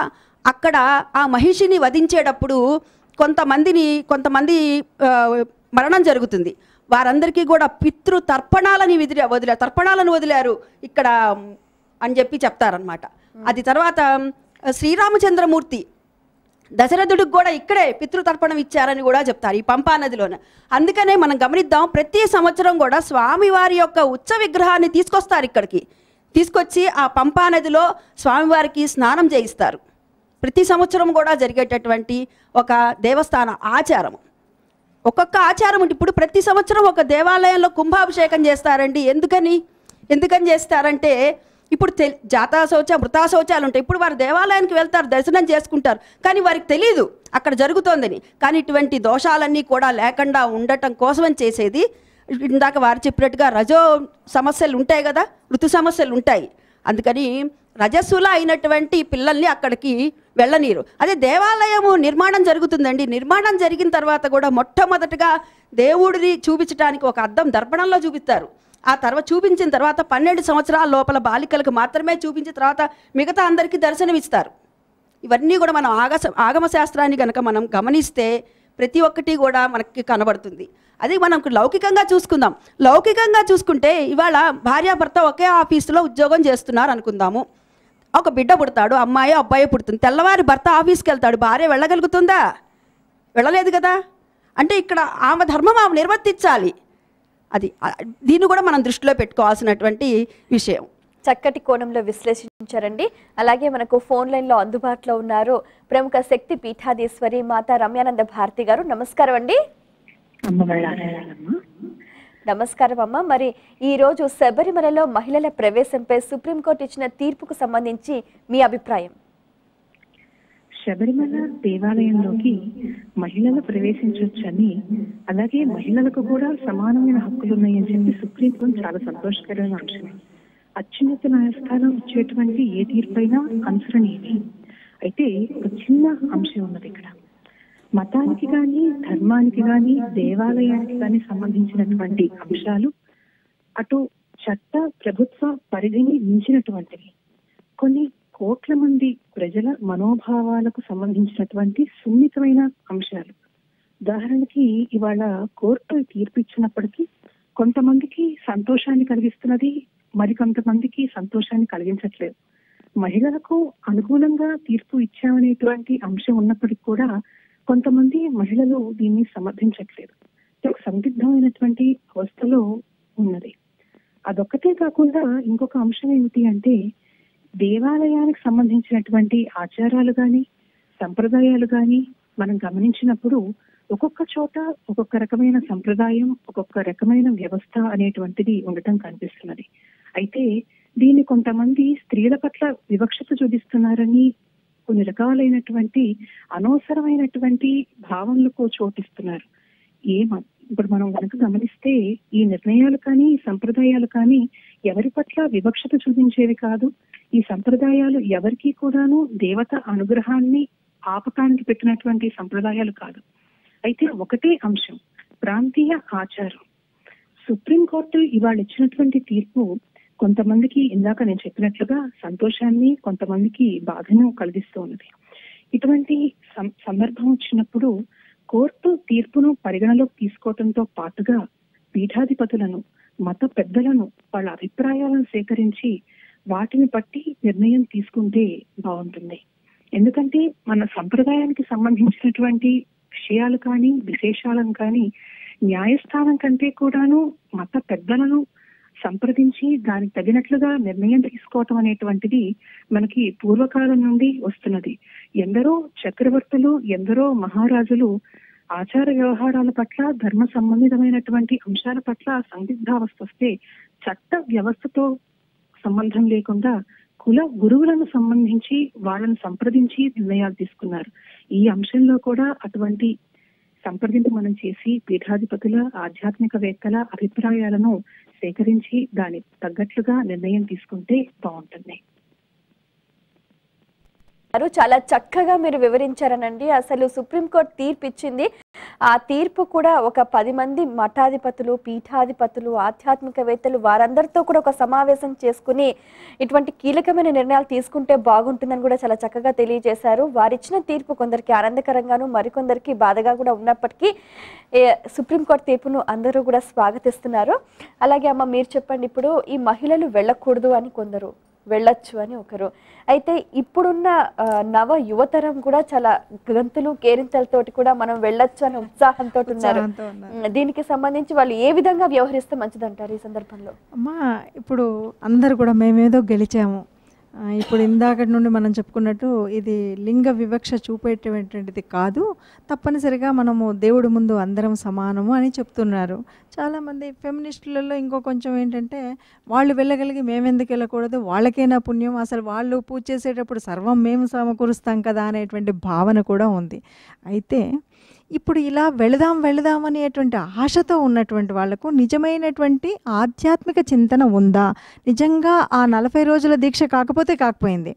అక్కడ ఆ మహిషిని వధించేటప్పుడు కొంతమంది మరణం జరుగుతుంది. వారందరికీ కూడా పితృ తర్పణాలని తర్పణాలను వదిలారు ఇక్కడ అని చెప్పి చెప్తారనమాట. అది తర్వాత శ్రీరామచంద్రమూర్తి దశరథుడికి కూడా ఇక్కడే పితృతర్పణం ఇచ్చారని కూడా చెప్తారు, ఈ పంపా నదిలోనే. అందుకనే మనం గమనిద్దాం, ప్రతి సంవత్సరం కూడా స్వామివారి యొక్క ఉత్స విగ్రహాన్ని తీసుకొస్తారు ఇక్కడికి. తీసుకొచ్చి ఆ పంపా నదిలో స్వామివారికి స్నానం చేయిస్తారు. ప్రతి సంవత్సరం కూడా జరిగేటటువంటి ఒక దేవస్థాన ఆచారం. ఒక్కొక్క ఆచారం ఉంటుంది. ఇప్పుడు ప్రతి సంవత్సరం ఒక దేవాలయంలో కుంభాభిషేకం చేస్తారండి. ఎందుకని చేస్తారంటే ఇప్పుడు జాతా శౌచ మృతా శౌచాలు ఉంటాయి. ఇప్పుడు వారు దేవాలయానికి వెళ్తారు, దర్శనం చేసుకుంటారు, కానీ వారికి తెలియదు అక్కడ జరుగుతోందని. కానీ ఇటువంటి దోషాలన్నీ కూడా లేకుండా ఉండటం కోసమని చేసేది. ఇందాక వారు చెప్పినట్టుగా రజో సమస్యలు ఉంటాయి కదా, ఋతు సమస్యలు ఉంటాయి. అందుకని రజస్సులా అయినటువంటి పిల్లల్ని అక్కడికి వెళ్ళనీరు. అదే దేవాలయము నిర్మాణం జరుగుతుందండి. నిర్మాణం జరిగిన తర్వాత కూడా మొట్టమొదటిగా దేవుడిని చూపించడానికి ఒక అద్దం దర్పణంలో చూపిస్తారు. ఆ తర్వాత చూపించిన తర్వాత 12 సంవత్సరాల లోపల బాలికలకు మాత్రమే చూపించిన తర్వాత మిగతా అందరికీ దర్శనమిస్తారు. ఇవన్నీ కూడా మనం ఆగమ శాస్త్రాన్ని కనుక మనం గమనిస్తే ప్రతి ఒక్కటి కూడా మనకి కనబడుతుంది. అది మనం లౌకికంగా చూసుకుందాం. లౌకికంగా చూసుకుంటే ఇవాళ భార్యాభర్త ఒకే ఆఫీసులో ఉద్యోగం చేస్తున్నారు అనుకుందాము. ఒక బిడ్డ పుడతాడు, అమ్మాయి అబ్బాయి పుడుతుంది. తెల్లవారి భర్త ఆఫీస్కి వెళ్తాడు, భార్య వెళ్ళగలుగుతుందా? వెళ్ళలేదు కదా. అంటే ఇక్కడ ఆమె ధర్మం ఆమె నిర్వర్తించాలి. అది దీన్ని కూడా మనం దృష్టిలో పెట్టుకోవాల్సినటువంటి విషయం. చక్కటి కోణంలో విశ్లేషించారండి. అలాగే మనకు ఫోన్ లైన్లో అందుబాటులో ఉన్నారు ప్రముఖ శక్తి పీఠాధీశ్వరి మాతా రమ్యానంద భారతి గారు. నమస్కారం అండి. నమస్కారం అమ్మ. మరి ఈ రోజు శబరిమలలో మహిళల ప్రవేశంపై సుప్రీంకోర్టు ఇచ్చిన తీర్పుకు సంబంధించి మీ అభిప్రాయం? శబరిమల దేవాలయంలోకి మహిళలు ప్రవేశించవచ్చని, అలాగే మహిళలకు కూడా సమానమైన హక్కులు ఉన్నాయని చెప్పి సుప్రీంకోర్టు చాలా సంతోషకరమైన అంశం. అత్యున్నత న్యాయస్థానం ఇచ్చేటువంటి ఏ తీర్పైనా అనుసరణీయమే. అయితే ఒక చిన్న అంశం ఉన్నది ఇక్కడ. మతానికి కానీ ధర్మానికి కానీ దేవాలయానికి కానీ సంబంధించినటువంటి అంశాలు అటు చట్ట ప్రభుత్వ పరిధిని మించినటువంటివి. కొన్ని కోట్ల మంది ప్రజల మనోభావాలకు సంబంధించినటువంటి సున్నితమైన అంశాలు. ఉదాహరణకి ఇవాళ కోర్టు తీర్పు ఇచ్చినప్పటికీ కొంతమందికి సంతోషాన్ని కలిగిస్తున్నది, మరికొంతమందికి సంతోషాన్ని కలిగించట్లేదు. మహిళలకు అనుకూలంగా తీర్పు ఇచ్చామనేటువంటి అంశం ఉన్నప్పటికీ కూడా కొంతమంది మహిళలు దీన్ని సమర్థించట్లేదు. ఒక సందిగ్ధమైనటువంటి అవస్థలో ఉన్నది. అదొక్కటే కాకుండా ఇంకొక అంశం ఏమిటి అంటే, దేవాలయానికి సంబంధించినటువంటి ఆచారాలు కానీ సంప్రదాయాలు కానీ మనం గమనించినప్పుడు ఒక్కొక్క చోట ఒక్కొక్క రకమైన సంప్రదాయం, ఒక్కొక్క రకమైన వ్యవస్థ అనేటువంటిది ఉండటం కనిపిస్తున్నది. అయితే దీన్ని కొంతమంది స్త్రీల పట్ల వివక్షత చూపిస్తున్నారని, కొన్ని రకాలైనటువంటి అనవసరమైనటువంటి భావనలకు చోటిస్తున్నారు. ఇప్పుడు మనం కనుక గమనిస్తే ఈ నిర్ణయాలు కానీ సంప్రదాయాలు కానీ ఎవరి పట్ల వివక్షత చూపించేవి కాదు. ఈ సంప్రదాయాలు ఎవరికి కూడాను దేవత అనుగ్రహాన్ని ఆపటానికి పెట్టినటువంటి సంప్రదాయాలు కాదు. అయితే ఒకటే అంశం, ప్రాంతీయ ఆచారం. సుప్రీంకోర్టు ఇవాళ ఇచ్చినటువంటి తీర్పు కొంతమందికి ఇందాక నేను చెప్పినట్లుగా సంతోషాన్ని, కొంతమందికి బాధను కలిగిస్తూ ఉన్నది. ఇటువంటి సందర్భం వచ్చినప్పుడు కోర్టు తీర్పును పరిగణలోకి తీసుకోవడంతో పాటుగా పీఠాధిపతులను, మత పెద్దలను, వాళ్ళ అభిప్రాయాలను సేకరించి వాటిని బట్టి నిర్ణయం తీసుకుంటే బాగుంటుంది. ఎందుకంటే మన సంప్రదాయానికి సంబంధించినటువంటి విషయాలు కానీ విశేషాలను కానీ న్యాయస్థానం కంటే కూడాను మత పెద్దలను సంప్రదించి దానికి తగినట్లుగా నిర్ణయం తీసుకోవటం అనేటువంటిది మనకి పూర్వకాలం నుండి వస్తున్నది. ఎందరో చక్రవర్తులు, ఎందరో మహారాజులు ఆచార వ్యవహారాల పట్ల, ధర్మ సంబంధితమైనటువంటి అంశాల పట్ల సందిగ్ధావస్థ వస్తే చట్ట వ్యవస్థతో సంబంధం లేకుండా కుల గురువులను సంబంధించి వాళ్ళను సంప్రదించి నిర్ణయాలు తీసుకున్నారు. ఈ అంశంలో కూడా అటువంటి సంప్రదింపు మనం చేసి పీఠాధిపతుల, ఆధ్యాత్మికవేత్తల అభిప్రాయాలను సేకరించి దానికి తగ్గట్లుగా నిర్ణయం తీసుకుంటే బాగుంటుంది. చాలా చక్కగా మీరు వివరించారనండి. అసలు సుప్రీంకోర్టు తీర్పు ఇచ్చింది, ఆ తీర్పు కూడా ఒక 10 మంది మఠాధిపతులు, పీఠాధిపతులు, ఆధ్యాత్మికవేత్తలు వారందరితో కూడా ఒక సమావేశం చేసుకుని ఇటువంటి కీలకమైన నిర్ణయాలు తీసుకుంటే బాగుంటుందని కూడా చాలా చక్కగా తెలియజేశారు. వారిచ్చిన తీర్పు కొందరికి ఆనందకరంగాను, మరికొందరికి బాధగా కూడా ఉన్నప్పటికీ సుప్రీంకోర్టు తీర్పును అందరూ కూడా స్వాగతిస్తున్నారు. అలాగే అమ్మ మీరు చెప్పండి, ఇప్పుడు ఈ మహిళలు వెళ్ళకూడదు అని కొందరు, వెళ్ళొచ్చు అని ఒకరు, అయితే ఇప్పుడున్న నవ యువతరం కూడా చాలా గంతులు కేరింతలతోటి కూడా మనం వెళ్ళొచ్చు అనే ఉత్సాహంతో ఉన్నారు. దీనికి సంబంధించి వాళ్ళు ఏ విధంగా వ్యవహరిస్తే మంచిదంటారు ఈ సందర్భంలో? అమ్మా ఇప్పుడు అందరు కూడా మేమేదో గెలిచాము, ఇప్పుడు ఇందాకటి నుండి మనం చెప్పుకున్నట్టు ఇది లింగ వివక్ష చూపేటటువంటిది కాదు, తప్పనిసరిగా మనము దేవుడి ముందు అందరం సమానము అని చెప్తున్నారు. చాలామంది ఫెమినిస్టులలో ఇంకో కొంచెం ఏంటంటే వాళ్ళు వెళ్ళగలిగి మేమెందుకు వెళ్ళకూడదు, వాళ్ళకైనా పుణ్యం, అసలు వాళ్ళు పూజ చేసేటప్పుడు సర్వం మేము సమకూరుస్తాం కదా అనేటువంటి భావన కూడా ఉంది. అయితే ఇప్పుడు ఇలా వెళదాం అనేటువంటి ఆశతో ఉన్నటువంటి వాళ్లకు నిజమైనటువంటి ఆధ్యాత్మిక చింతన ఉందా? నిజంగా ఆ 40 రోజుల దీక్ష కాకపోతే కాకపోయింది,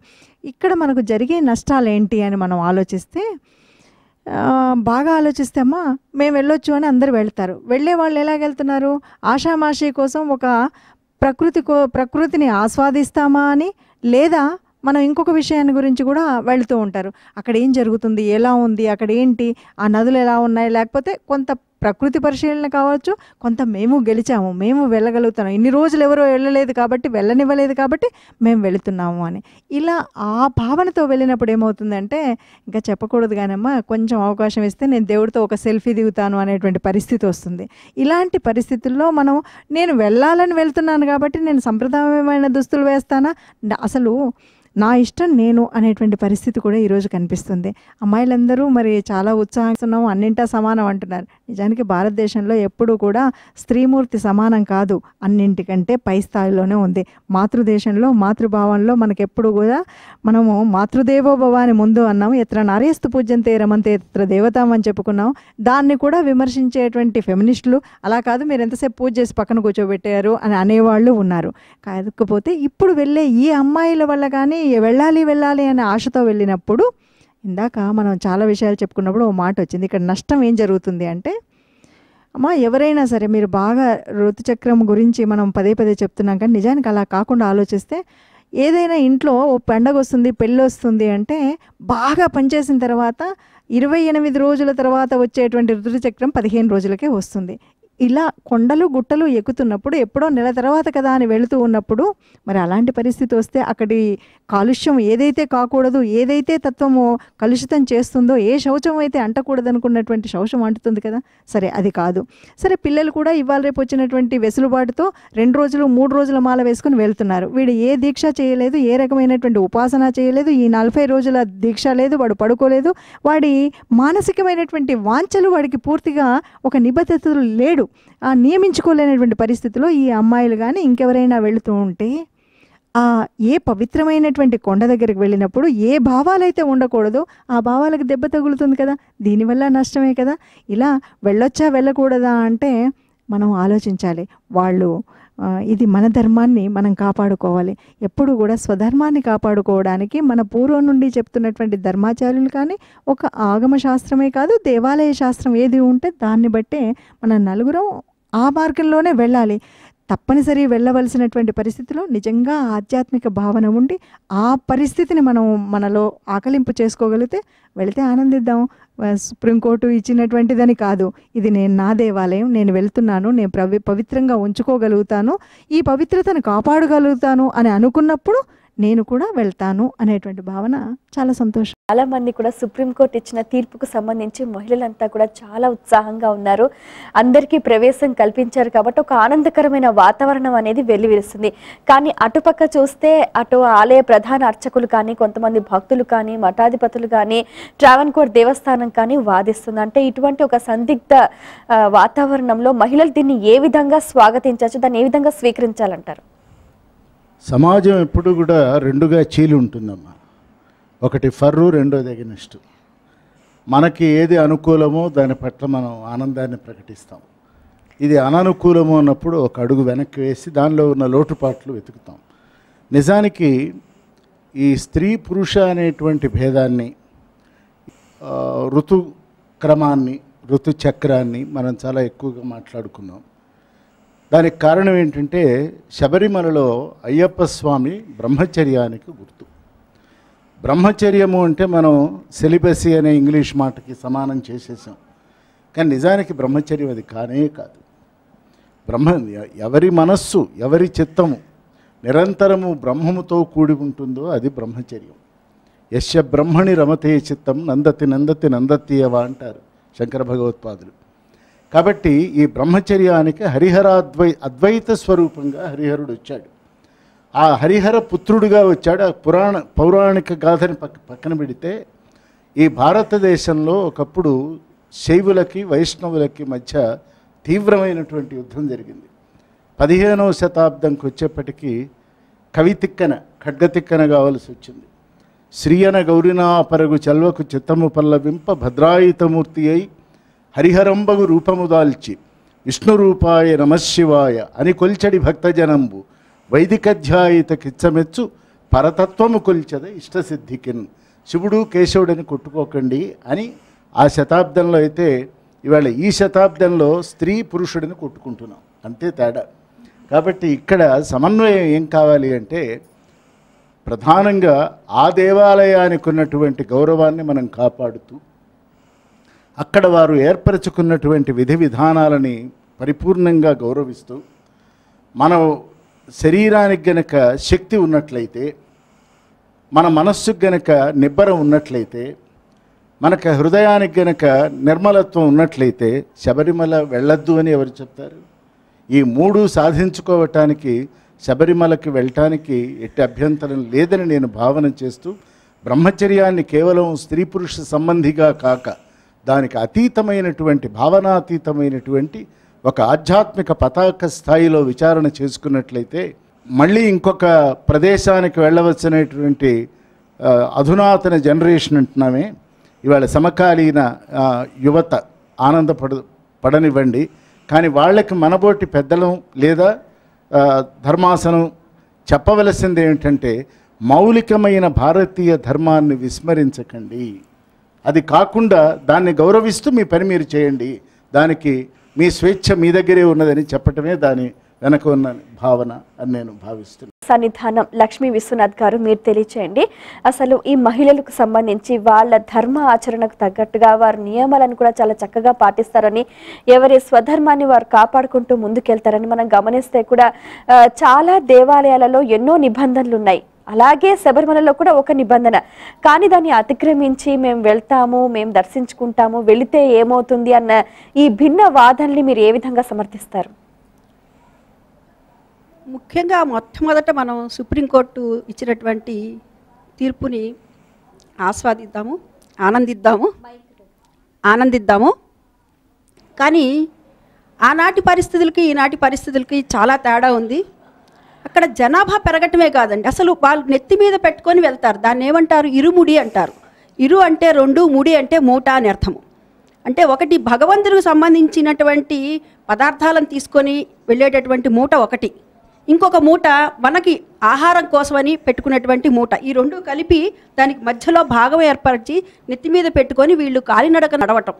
ఇక్కడ మనకు జరిగే నష్టాలు ఏంటి అని మనం ఆలోచిస్తే, బాగా ఆలోచిస్తే అమ్మా మేము వెళ్ళొచ్చు అని అందరు వెళ్తారు. వెళ్ళే వాళ్ళు ఎలాగెళ్తున్నారు? ఆషామాషి కోసం ఒక ప్రకృతిని ఆస్వాదిస్తామా అని, లేదా మనం ఇంకొక విషయాన్ని గురించి కూడా వెళుతూ ఉంటారు. అక్కడ ఏం జరుగుతుంది, ఎలా ఉంది, అక్కడ ఏంటి, ఆ నదులు ఎలా ఉన్నాయి, లేకపోతే కొంత ప్రకృతి పరిశీలన కావచ్చు, కొంత మేము గెలిచాము, మేము వెళ్ళగలుగుతున్నాం, ఇన్ని రోజులు ఎవరో వెళ్ళలేదు కాబట్టి, వెళ్ళనివ్వలేదు కాబట్టి మేము వెళుతున్నాము అని, ఇలా ఆ భావనతో వెళ్ళినప్పుడు ఏమవుతుందంటే, ఇంకా చెప్పకూడదు కానమ్మా, కొంచెం అవకాశం ఇస్తే నేను దేవుడితో ఒక సెల్ఫీ దిగుతాను అనేటువంటి పరిస్థితి వస్తుంది. ఇలాంటి పరిస్థితుల్లో మనం నేను వెళ్ళాలని వెళ్తున్నాను కాబట్టి నేను సంప్రదాయమైన దుస్తులు వేస్తానా, అసలు నా ఇష్టం నేను అనేటువంటి పరిస్థితి కూడా ఈరోజు కనిపిస్తుంది. అమ్మాయిలందరూ మరి చాలా ఉత్సాహిస్తున్నాము, అన్నింటా సమానం అంటున్నారు. నిజానికి భారతదేశంలో ఎప్పుడూ కూడా స్త్రీమూర్తి సమానం కాదు, అన్నింటికంటే పై స్థాయిలోనే ఉంది. మాతృదేశంలో మాతృభావంలో మనకెప్పుడు కూడా మనము మాతృదేవోభవ అని ముందు అన్నాము, ఎత్ర నార్యస్తు పూజ్యంతే రమంతే ఎత్ర దేవతాం అని చెప్పుకున్నాం. దాన్ని కూడా విమర్శించేటువంటి ఫెమినిస్టులు అలా కాదు, మీరు ఎంతసేపు పూజ చేసి పక్కన కూర్చోబెట్టారు అని అనేవాళ్ళు ఉన్నారు. కాకపోతే ఇప్పుడు వెళ్ళే ఈ అమ్మాయిల వల్ల కానీ వెళ్ళాలి అనే ఆశతో వెళ్ళినప్పుడు, ఇందాక మనం చాలా విషయాలు చెప్పుకున్నప్పుడు ఓ మాట వచ్చింది, ఇక్కడ నష్టం ఏం జరుగుతుంది అంటే, అమ్మా ఎవరైనా సరే మీరు బాగా ఋతుచక్రం గురించి మనం పదే చెప్తున్నాం, కానీ నిజానికి అలా కాకుండా ఆలోచిస్తే, ఏదైనా ఇంట్లో ఓ పండగ వస్తుంది, పెళ్ళి వస్తుంది అంటే బాగా పనిచేసిన తర్వాత 28 రోజుల తర్వాత వచ్చేటువంటి ఋతుచక్రం 15 రోజులకే వస్తుంది. ఇలా కొండలు గుట్టలు ఎక్కుతున్నప్పుడు, ఎప్పుడో నెల తర్వాత కదా అని వెళుతూ ఉన్నప్పుడు, మరి అలాంటి పరిస్థితి వస్తే అక్కడి కాలుష్యం ఏదైతే కాకూడదు, ఏదైతే తత్వము కలుషితం చేస్తుందో, ఏ శౌచం అయితే అంటకూడదు అనుకున్నటువంటి శౌచం అంటుతుంది కదా, సరే అది కాదు. సరే పిల్లలు కూడా ఇవాళ రేపు వచ్చినటువంటి వెసులుబాటుతో 2 రోజులు 3 రోజుల మాల వేసుకుని వెళ్తున్నారు. వీడు ఏ దీక్ష చేయలేదు, ఏ రకమైనటువంటి ఉపాసన చేయలేదు, ఈ 40 రోజుల దీక్ష లేదు, వాడు పడుకోలేదు, వాడి మానసికమైనటువంటి వాంఛలు వాడికి పూర్తిగా ఒక నిబద్ధతలు లేడు, నియమించుకోలేనటువంటి పరిస్థితిలో ఈ అమ్మాయిలు కానీ ఇంకెవరైనా వెళుతూ ఉంటే, ఏ పవిత్రమైనటువంటి కొండ దగ్గరికి వెళ్ళినప్పుడు ఏ భావాలైతే ఉండకూడదో ఆ భావాలకు దెబ్బ తగులుతుంది కదా, దీనివల్ల నష్టమే కదా. ఇలా వెళ్ళొచ్చా వెళ్ళకూడదా అంటే మనం ఆలోచించాలి. వాళ్ళు ఇది మన ధర్మాన్ని మనం కాపాడుకోవాలి. ఎప్పుడు కూడా స్వధర్మాన్ని కాపాడుకోవడానికి మన పూర్వం నుండి చెప్తున్నటువంటి ధర్మాచార్యులు కానీ, ఒక ఆగమ శాస్త్రమే కాదు, దేవాలయ శాస్త్రం ఏది ఉంటే దాన్ని బట్టే మన నలుగురం ఆ మార్గంలోనే వెళ్ళాలి. తప్పనిసరి వెళ్ళవలసినటువంటి పరిస్థితిలో నిజంగా ఆధ్యాత్మిక భావన ఉండి ఆ పరిస్థితిని మనం మనలో ఆకలింపు చేసుకోగలిగితే వెళితే ఆనందిద్దాం. సుప్రీంకోర్టు ఇచ్చినటువంటిదని కాదు, ఇది నా దేవాలయం, నేను వెళ్తున్నాను, నేను పవిత్రంగా ఉంచుకోగలుగుతాను, ఈ పవిత్రతను కాపాడగలుగుతాను అని అనుకున్నప్పుడు నేను కూడా వెళ్తాను అనేటువంటి భావన చాలా సంతోషం. చాలా మంది కూడా సుప్రీంకోర్టు ఇచ్చిన తీర్పుకు సంబంధించి మహిళలంతా కూడా చాలా ఉత్సాహంగా ఉన్నారు. అందరికీ ప్రవేశం కల్పించారు కాబట్టి ఒక ఆనందకరమైన వాతావరణం అనేది వెల్లివిరుస్తుంది. కానీ అటుపక్క చూస్తే అటు ఆలయ ప్రధాన అర్చకులు కానీ, కొంతమంది భక్తులు కానీ, మఠాధిపతులు కానీ, ట్రావెన్కోర్ దేవస్థానం కానీ వాదిస్తుంది. అంటే ఇటువంటి ఒక సందిగ్ధ వాతావరణంలో మహిళలు దీన్ని ఏ విధంగా స్వాగతించవచ్చు, దాన్ని ఏ విధంగా స్వీకరించాలంటారు? సమాజం ఎప్పుడు కూడా రెండుగా చీలి ఉంటుందమ్మా. ఒకటి ఫర్రు, రెండోది ఎగనిస్ట్. మనకి ఏది అనుకూలమో దాని పట్ల మనం ఆనందాన్ని ప్రకటిస్తాం. ఇది అననుకూలము అన్నప్పుడు ఒక అడుగు వెనక్కి వేసి దానిలో ఉన్న లోటుపాట్లు వెతుకుతాం. నిజానికి ఈ స్త్రీ పురుష అనేటువంటి భేదాన్ని, ఋతుక్రమాన్ని, ఋతుచక్రాన్ని మనం చాలా ఎక్కువగా మాట్లాడుకున్నాం. దానికి కారణం ఏంటంటే శబరిమలలో అయ్యప్ప స్వామి బ్రహ్మచర్యానికి గుర్తు. బ్రహ్మచర్యము అంటే మనం సెలిబసీ అనే ఇంగ్లీష్ మాటకి సమానం చేసేసాం. కానీ నిజానికి బ్రహ్మచర్యం అది కానే కాదు. ఎవరి మనస్సు ఎవరి చిత్తము నిరంతరము బ్రహ్మముతో కూడి ఉంటుందో అది బ్రహ్మచర్యం. యస్య బ్రహ్మణి రమతే చిత్తం నందతి నందతి నందతీయవ అంటారు శంకర భగవత్పాదులు. కాబట్టి ఈ బ్రహ్మచర్యానికి అద్వైత స్వరూపంగా హరిహరుడు వచ్చాడు. ఆ హరిహర పుత్రుడిగా వచ్చాడు. ఆ పౌరాణిక గాథని పక్కన పెడితే ఈ భారతదేశంలో ఒకప్పుడు శైవులకి వైష్ణవులకి మధ్య తీవ్రమైనటువంటి యుద్ధం జరిగింది. 15వ శతాబ్దంకి వచ్చేప్పటికీ కవితిక్కన ఖడ్గతిక్కన కావలసి వచ్చింది. శ్రీయన గౌరినా పరగు చెల్వకు చిత్తము పల్లవింప భద్రాయుతమూర్తి అయి హరిహరంబగు రూపము దాల్చి విష్ణు రూపాయ నమశివాయ అని కొల్చడి భక్తజనంబు వైదికధ్యాయిత కిచ్చమెచ్చు పరతత్వము కొల్చద ఇష్టసిద్ధికిన్. శివుడు కేశవుడని కొట్టుకోకండి అని ఆ శతాబ్దంలో అయితే, ఇవాళ ఈ శతాబ్దంలో స్త్రీ పురుషుడిని కొట్టుకుంటున్నాం, అంతే తేడా. కాబట్టి ఇక్కడ సమన్వయం ఏం కావాలి అంటే ప్రధానంగా ఆ దేవాలయానికి ఉన్నటువంటి గౌరవాన్ని మనం కాపాడుతూ అక్కడ వారు ఏర్పరచుకున్నటువంటి విధి విధానాలని పరిపూర్ణంగా గౌరవిస్తూ మన శరీరానికి గనక శక్తి ఉన్నట్లయితే, మన మనస్సుకు గనక నిబ్బరం ఉన్నట్లయితే, మనకు హృదయానికి గనక నిర్మలత్వం ఉన్నట్లయితే శబరిమల వెళ్ళొద్దు అని ఎవరు చెప్తారు? ఈ మూడు సాధించుకోవటానికి శబరిమలకి వెళ్ళటానికి ఎట్టి అభ్యంతరం లేదని నేను భావన చేస్తూ బ్రహ్మచర్యాన్ని కేవలం స్త్రీ పురుష సంబంధిగా కాక దానికి అతీతమైనటువంటి భావనాతీతమైనటువంటి ఒక ఆధ్యాత్మిక పతాక స్థాయిలో విచారణ చేసుకున్నట్లయితే మళ్ళీ ఇంకొక ప్రదేశానికి వెళ్ళవలసినటువంటి అధునాతన జనరేషన్ అంటున్నామే, ఇవాళ సమకాలీన యువత పడనివ్వండి, కానీ వాళ్ళకి మనబోటి పెద్దలం లేదా ధర్మాసనం చెప్పవలసింది ఏమిటంటే మౌలికమైన భారతీయ ధర్మాన్ని విస్మరించకండి, అది కాకుండా దాన్ని గౌరవిస్తూ మీ పని మీరు చేయండి, దానికి మీ స్వేచ్ఛ మీ దగ్గరే ఉన్నదని చెప్పటమే దాని వెనక ఉన్న భావన అని నేను భావిస్తున్నాను. సన్నిధానం లక్ష్మీ విశ్వనాథ్ గారు, మీరు తెలియచేయండి, అసలు ఈ మహిళలకు సంబంధించి వాళ్ళ ధర్మ ఆచరణకు తగ్గట్టుగా వారి నియమాలను కూడా చాలా చక్కగా పాటిస్తారని, ఎవరి స్వధర్మాన్ని వారు కాపాడుకుంటూ ముందుకెళ్తారని మనం గమనిస్తే కూడా చాలా దేవాలయాలలో ఎన్నో నిబంధనలు ఉన్నాయి. అలాగే శబరిమలలో కూడా ఒక నిబంధన, కానీ దాన్ని అతిక్రమించి మేము వెళ్తాము, మేము దర్శించుకుంటాము, వెళితే ఏమవుతుంది అన్న ఈ భిన్న వాదనని మీరు ఏ విధంగా సమర్థిస్తారు? ముఖ్యంగా మొట్టమొదట మనం సుప్రీంకోర్టు ఇచ్చినటువంటి తీర్పుని ఆస్వాదిద్దాము, ఆనందిద్దాము. కానీ ఆనాటి పరిస్థితులకి ఈనాటి పరిస్థితులకి చాలా తేడా ఉంది. అక్కడ జనాభా పెరగటమే కాదండి, అసలు వాళ్ళు నెత్తి మీద పెట్టుకొని వెళ్తారు. దాన్ని ఏమంటారు? ఇరుముడి అంటారు. ఇరు అంటే రెండు, ముడి అంటే మూట అని అర్థము. అంటే ఒకటి భగవంతుడికి సంబంధించినటువంటి పదార్థాలను తీసుకొని వెళ్ళేటటువంటి మూట ఒకటి, ఇంకొక మూట మనకి ఆహారం కోసమని పెట్టుకున్నటువంటి మూట. ఈ రెండు కలిపి దానికి మధ్యలో భాగం ఏర్పరిచి నెత్తి మీద పెట్టుకొని వీళ్ళు కాలినడక నడవటం,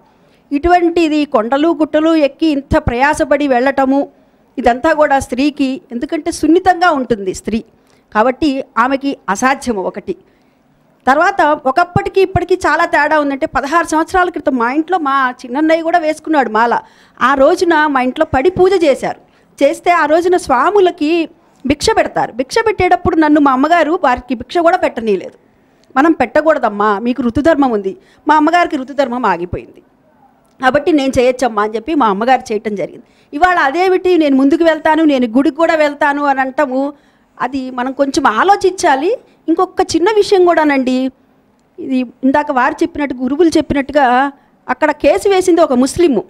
ఇటువంటిది కొండలు గుట్టలు ఎక్కి ఇంత ప్రయాసపడి వెళ్ళటము, ఇదంతా కూడా స్త్రీకి, ఎందుకంటే సున్నితంగా ఉంటుంది స్త్రీ కాబట్టి ఆమెకి అసాధ్యము ఒకటి. తర్వాత ఒకప్పటికి ఇప్పటికీ చాలా తేడా ఉందంటే 16 సంవత్సరాల క్రితం మా ఇంట్లో మా చిన్నన్నయ్య కూడా వేసుకున్నాడు మాల. ఆ రోజున మా ఇంట్లో పడి పూజ చేస్తే ఆ రోజున స్వాములకి భిక్ష పెడతారు. భిక్ష పెట్టేటప్పుడు నన్ను మా అమ్మగారు వారికి భిక్ష కూడా పెట్టనీయలేదు. మనం పెట్టకూడదమ్మా, మీకు ఋతుధర్మం ఉంది. మా అమ్మగారికి ఋతుధర్మం ఆగిపోయింది కాబట్టి నేను చేయొచ్చమ్మా అని చెప్పి మా అమ్మగారు చేయటం జరిగింది. ఇవాళ అదేమిటి, నేను ముందుకు వెళ్తాను, నేను గుడికి కూడా వెళ్తాను అని అంటాము. అది మనం కొంచెం ఆలోచించాలి. ఇంకొక చిన్న విషయం కూడానండి, ఇది ఇందాక వారు చెప్పినట్టు, గురువులు చెప్పినట్టుగా అక్కడ కేసు వేసింది ఒక ముస్లిము.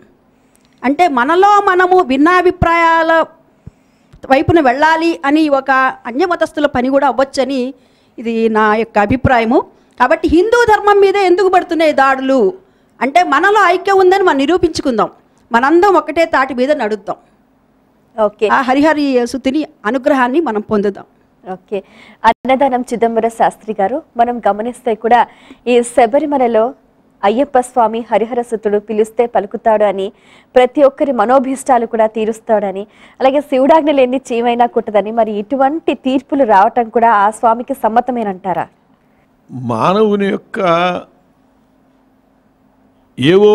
అంటే మనలో మనము భిన్నాభిప్రాయాల వైపున వెళ్ళాలి అని ఒక అన్యమతస్థుల పని కూడా అవ్వచ్చని ఇది నా యొక్క అభిప్రాయము. కాబట్టి హిందూ ధర్మం మీద ఎందుకు పడుతున్నాయి దాడులు అంటే మనలో ఐక్యం ఉందని మనం నిరూపించుకుందాం, మనందరం ఒకటే తాటి మీద నడుద్దాం. ఓకే, ఆ హరిహరి సుతిని అనుగ్రహాన్ని మనం పొందుదాం. ఓకే, అన్నదానం చిదంబర శాస్త్రి గారు, మనం గమనిస్తే కూడా ఈ శబరిమలలో అయ్యప్ప స్వామి హరిహరసుతుడు పిలిస్తే పలుకుతాడు అని, ప్రతి ఒక్కరి మనోభీష్టాలు కూడా తీరుస్తాడని, అలాగే శివుడాజ్ఞ లేని చీమైనా కుట్టదని, మరి ఇటువంటి తీర్పులు రావటం కూడా ఆ స్వామికి సమ్మతమేనంటారా? మానవుని యొక్క ఏవో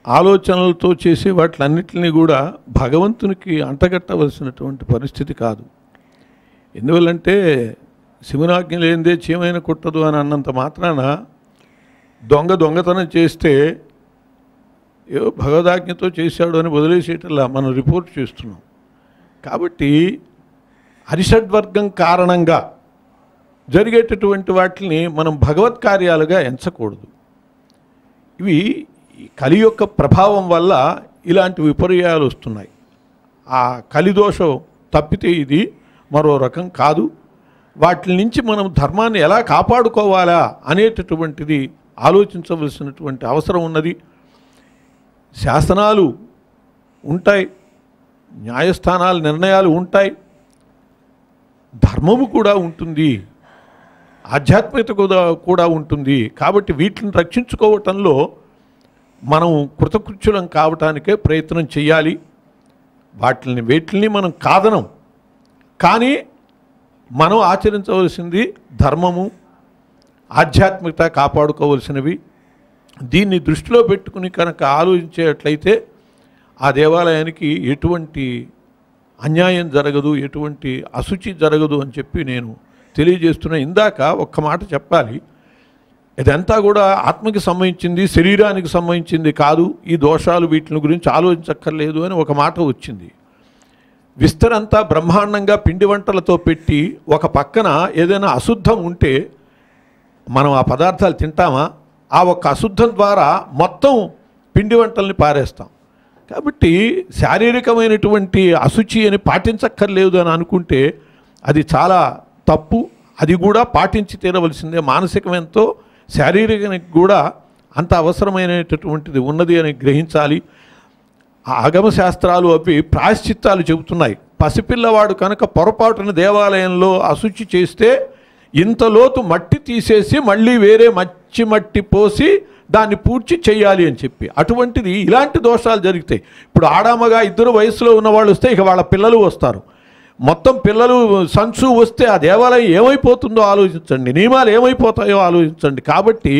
ఆలోచనలతో చేసే వాటిలన్నిటిని కూడా భగవంతునికి అంటగట్టవలసినటువంటి పరిస్థితి కాదు. ఎందువల్లంటే శివునాజ్ఞ లేనిదే చీమైన కుట్టదు అని అన్నంత మాత్రాన దొంగతనం చేస్తే ఏవో భగవదాజ్ఞతో చేశాడు అని వదిలేసేటలా మనం రిపోర్ట్ చేస్తున్నాం. కాబట్టి అరిషడ్వర్గం కారణంగా జరిగేటటువంటి వాటిని మనం భగవత్ కార్యాలుగా ఎంచకూడదు. ఇవి కలి యొక్క ప్రభావం వల్ల ఇలాంటి విపర్యాలు వస్తున్నాయి. ఆ కలిదోషం తప్పితే ఇది మరో రకం కాదు. వాటి నుంచి మనం ధర్మాన్ని ఎలా కాపాడుకోవాలా అనేటటువంటిది ఆలోచించవలసినటువంటి అవసరం ఉన్నది. శాసనాలు ఉంటాయి, న్యాయస్థానాలు నిర్ణయాలు ఉంటాయి, ధర్మము కూడా ఉంటుంది, ఆధ్యాత్మికత కూడా ఉంటుంది. కాబట్టి వీటిని రక్షించుకోవటంలో మనం కృతకృత్యులం కావటానికే ప్రయత్నం చేయాలి. వేటిని మనం కాదనం, కానీ మనం ఆచరించవలసింది ధర్మము, ఆధ్యాత్మికత కాపాడుకోవలసినవి. దీన్ని దృష్టిలో పెట్టుకుని కనుక ఆలోచించేట్లయితే ఆ దేవాలయానికి ఎటువంటి అన్యాయం జరగదు, ఎటువంటి అశుచి జరగదు అని చెప్పి నేను తెలియజేస్తున్నా. ఇందాక ఒక్క మాట చెప్పాలి, ఇదంతా కూడా ఆత్మకి సంబంధించింది, శరీరానికి సంబంధించింది కాదు, ఈ దోషాలు వీటిని గురించి ఆలోచించక్కర్లేదు అని ఒక మాట వచ్చింది. విస్తరంతా బ్రహ్మాండంగా పిండి వంటలతో పెట్టి ఒక పక్కన ఏదైనా అశుద్ధం ఉంటే మనం ఆ పదార్థాలు తింటామా? ఆ ఒక్క అశుద్ధం ద్వారా మొత్తం పిండి వంటల్ని పారేస్తాం. కాబట్టి శారీరకమైనటువంటి అశుచి అని పాటించక్కర్లేదు అని అనుకుంటే అది చాలా తప్పు. అది కూడా పాటించి తీరవలసిందే. మానసికమెంతో శారీరకానికి కూడా అంత అవసరమైనటువంటిది ఉన్నది అని గ్రహించాలి. ఆగమ శాస్త్రాలు అవి ప్రాయశ్చిత్తాలు చెబుతున్నాయి. పసిపిల్లవాడు కనుక పొరపాటున దేవాలయంలో అశుచి చేస్తే ఇంత లోతు మట్టి తీసేసి మళ్ళీ వేరే మట్టి పోసి దాన్ని పూడ్చి చేయాలి అని చెప్పి, అటువంటిది ఇలాంటి దోషాలు జరుగుతాయి. ఇప్పుడు ఆడామగా ఇద్దరు వయసులో ఉన్నవాళ్ళు వస్తే ఇక వాళ్ళ పిల్లలు వస్తారు. మొత్తం పిల్లలు సంచు వస్తే ఆ దేవాలయం ఏమైపోతుందో ఆలోచించండి, నియమాలు ఏమైపోతాయో ఆలోచించండి. కాబట్టి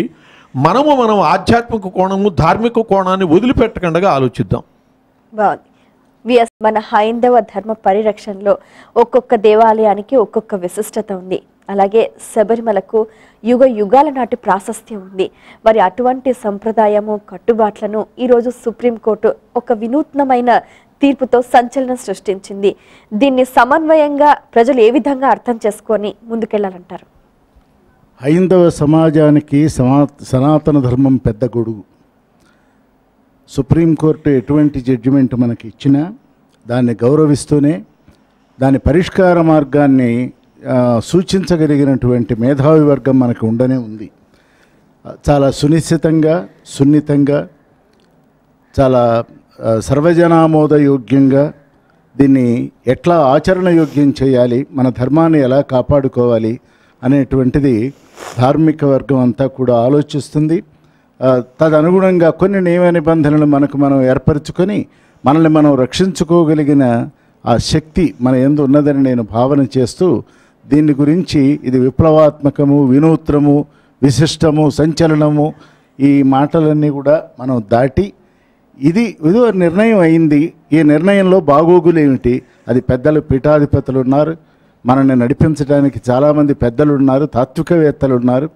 మనం ఆధ్యాత్మిక కోణము, ధార్మిక కోణాన్ని వదిలిపెట్టకుండా ఆలోచిద్దాం. బాగుంది. మన హైందవ ధర్మ పరిరక్షణలో ఒక్కొక్క దేవాలయానికి ఒక్కొక్క విశిష్టత ఉంది. అలాగే శబరిమలకు యుగ యుగాల నాటి ప్రాశస్త్యం ఉంది. మరి అటువంటి సంప్రదాయము, కట్టుబాట్లను ఈరోజు సుప్రీంకోర్టు ఒక వినూత్నమైన తీర్పుతో సంచలనం సృష్టించింది. దీన్ని సమన్వయంగా ప్రజలు ఏ విధంగా అర్థం చేసుకొని ముందుకెళ్లాలంటారు? హైందవ సమాజానికి సనాతన ధర్మం పెద్ద గొడుగు. సుప్రీంకోర్టు ఎటువంటి జడ్జిమెంట్ మనకి ఇచ్చినా దాన్ని గౌరవిస్తూనే దాని పరిష్కార మార్గాన్ని సూచించగలిగినటువంటి మేధావి వర్గం మనకు ఉండనే ఉంది. చాలా సున్నితంగా చాలా సర్వజనామోదయోగ్యంగా దీన్ని ఎట్లా ఆచరణయోగ్యం చేయాలి, మన ధర్మాన్ని ఎలా కాపాడుకోవాలి అనేటువంటిది ధార్మిక వర్గం అంతా కూడా ఆలోచిస్తుంది. తదనుగుణంగా కొన్ని నియమ నిబంధనలు మనం ఏర్పరచుకొని మనల్ని మనం రక్షించుకోగలిగిన ఆ శక్తి మన యందు ఉన్నదని నేను భావన చేస్తూ దీని గురించి ఇది విప్లవాత్మకము, వినూత్నము, విశిష్టము, సంచలనము ఈ మాటలన్నీ కూడా మనం దాటి ఇదో నిర్ణయం అయింది. ఈ నిర్ణయంలో బాగోగులు ఏమిటి? అది పెద్దలు, పీఠాధిపతులు ఉన్నారు, మనల్ని నడిపించడానికి చాలామంది పెద్దలు ఉన్నారు, తాత్వికవేత్తలు ఉన్నారు,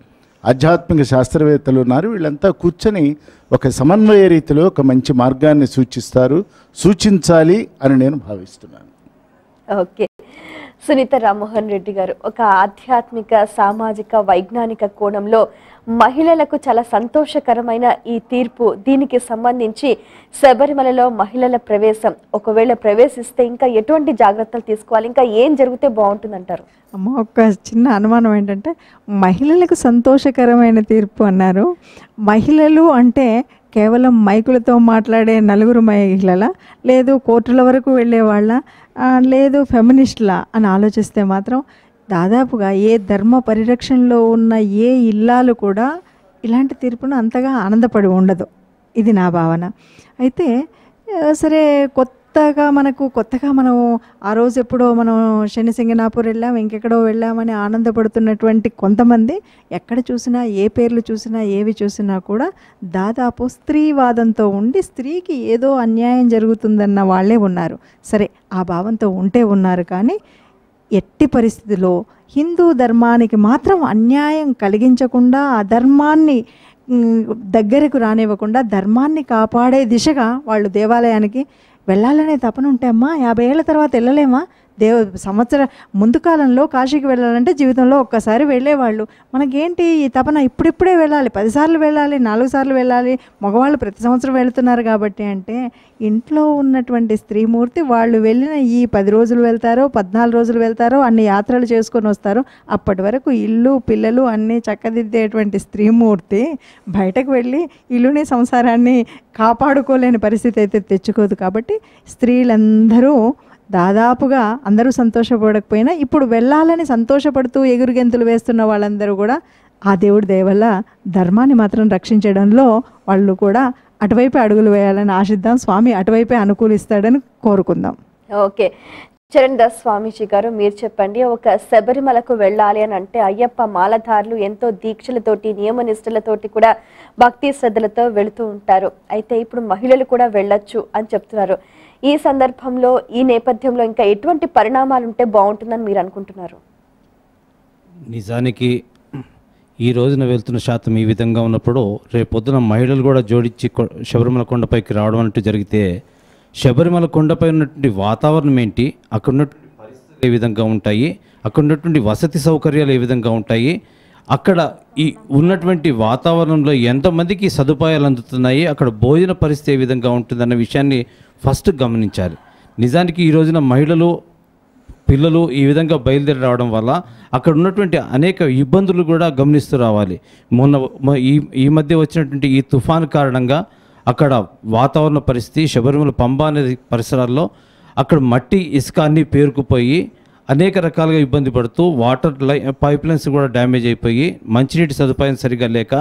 ఆధ్యాత్మిక శాస్త్రవేత్తలు ఉన్నారు. వీళ్ళంతా కూర్చొని ఒక సమన్వయ రీతిలో ఒక మంచి మార్గాన్ని సూచించాలి అని నేను భావిస్తున్నాను. ఓకే. సునీత రామ్మోహన్ రెడ్డి గారు, ఒక ఆధ్యాత్మిక, సామాజిక, వైజ్ఞానిక కోణంలో మహిళలకు చాలా సంతోషకరమైన ఈ తీర్పు, దీనికి సంబంధించి శబరిమలలో మహిళల ప్రవేశం ఒకవేళ ప్రవేశిస్తే ఇంకా ఎటువంటి జాగ్రత్తలు తీసుకోవాలి, ఇంకా ఏం జరిగితే బాగుంటుందంటారు? అమ్మ, ఒక చిన్న అనుమానం ఏంటంటే మహిళలకు సంతోషకరమైన తీర్పు అన్నారు. మహిళలు అంటే కేవలం మైకులతో మాట్లాడే నలుగురు మహిళల, లేదు కోర్టుల వరకు వెళ్ళేవాళ్ళ, లేదు ఫెమినిస్ట్లా అని ఆలోచిస్తే మాత్రం దాదాపుగా ఏ ధర్మ పరిరక్షణలో ఉన్న ఏ ఇల్లాలు కూడా ఇలాంటి తీర్పును అంతగా ఆనందపడి ఉండదు. ఇది నా భావన. అయితే సరే కొత్తగా మనం ఆ రోజు ఎప్పుడో మనం శనిసింగనాపూర్ వెళ్ళాం, ఇంకెక్కడో వెళ్ళామని ఆనందపడుతున్నటువంటి కొంతమంది ఎక్కడ చూసినా, ఏ పేర్లు చూసినా, ఏవి చూసినా కూడా దాదాపు స్త్రీవాదంతో ఉండి స్త్రీకి ఏదో అన్యాయం జరుగుతుందన్న వాళ్ళే ఉన్నారు. సరే, ఆ భావంతో ఉంటే ఉన్నారు. కానీ ఎట్టి పరిస్థితిలో హిందూ ధర్మానికి మాత్రం అన్యాయం కలిగించకుండా, ఆ ధర్మాన్ని దగ్గరకు రానివ్వకుండా, ధర్మాన్ని కాపాడే దిశగా వాళ్ళు దేవాలయానికి వెళ్ళాలనే తపన ఉంటే అమ్మా 50 ఏళ్ల తర్వాత వెళ్ళలేమా? ముందు కాలంలో కాశీకి వెళ్ళాలంటే జీవితంలో ఒక్కసారి వెళ్ళేవాళ్ళు. మనకేంటి ఈ తపన? ఇప్పుడిప్పుడే వెళ్ళాలి, 10 సార్లు వెళ్ళాలి, 4 సార్లు వెళ్ళాలి, మగవాళ్ళు ప్రతి సంవత్సరం వెళుతున్నారు కాబట్టి. అంటే ఇంట్లో ఉన్నటువంటి స్త్రీమూర్తి వాళ్ళు వెళ్ళిన ఈ 10 రోజులు వెళ్తారో 14 రోజులు వెళ్తారో అన్ని యాత్రలు చేసుకొని వస్తారు. అప్పటి వరకు ఇల్లు పిల్లలు అన్నీ చక్కదిద్దేటువంటి స్త్రీమూర్తి బయటకు వెళ్ళి ఇల్లుని సంసారాన్ని కాపాడుకోలేని పరిస్థితి అయితే తెచ్చుకోదు. కాబట్టి స్త్రీలందరూ దాదాపుగా అందరూ సంతోషపడకపోయినా ఇప్పుడు వెళ్ళాలని సంతోషపడుతూ ఎగురుగెంతులు వేస్తున్న వాళ్ళందరూ కూడా ఆ దేవుడి దయ వల్ల ధర్మాన్ని మాత్రం రక్షించడంలో వాళ్ళు కూడా అటువైపే అడుగులు వేయాలని ఆశిద్దాం. స్వామి అటువైపే అనుకూలిస్తాడని కోరుకుందాం. ఓకే, చరణ్ దాస్ స్వామీజీ గారు, మీరు చెప్పండి. ఒక శబరిమలకు వెళ్ళాలి అని అంటే అయ్యప్ప మాలధారులు ఎంతో దీక్షలతోటి, నియమనిష్టలతోటి కూడా భక్తి శ్రద్ధలతో వెళుతూ ఉంటారు. అయితే ఇప్పుడు మహిళలు కూడా వెళ్ళొచ్చు అని చెప్తున్నారు. ఈ సందర్భంలో, ఈ నేపథ్యంలో ఇంకా ఎటువంటి పరిణామాలు ఉంటే బాగుంటుందని మీరు అనుకుంటున్నారు? నిజానికి ఈ రోజున వెళ్తున్న శాతం ఈ విధంగా ఉన్నప్పుడు రేపొద్దున మహిళలు కూడా జోడించి శబరిమల కొండపైకి రావడం అంటూ జరిగితే శబరిమల కొండపై ఉన్నటువంటి వాతావరణం ఏంటి, అక్కడ ఉన్నటువంటి పరిస్థితులు ఏ విధంగా ఉంటాయి, అక్కడ ఉన్నటువంటి వసతి సౌకర్యాలు ఏ విధంగా ఉంటాయి, అక్కడ ఈ ఉన్నటువంటి వాతావరణంలో ఎంతమందికి సదుపాయాలు అందుతున్నాయి, అక్కడ భోజన పరిస్థితి ఏ విధంగా ఉంటుందన్న విషయాన్ని ఫస్ట్ గమనించాలి. నిజానికి ఈ రోజున మహిళలు పిల్లలు ఈ విధంగా బయలుదేరి రావడం వల్ల అక్కడ ఉన్నటువంటి అనేక ఇబ్బందులు కూడా గమనిస్తూ రావాలి. ఈ మధ్య వచ్చినటువంటి ఈ తుఫాను కారణంగా అక్కడ వాతావరణ పరిస్థితి, శబరిమల పంబా అనేది పరిసరాల్లో అక్కడ మట్టి ఇసుక అన్నీ పేరుకుపోయి అనేక రకాలుగా ఇబ్బంది పడుతూ వాటర్ పైప్ లైన్స్ కూడా డ్యామేజ్ అయిపోయి మంచినీటి సదుపాయం సరిగ్గా లేక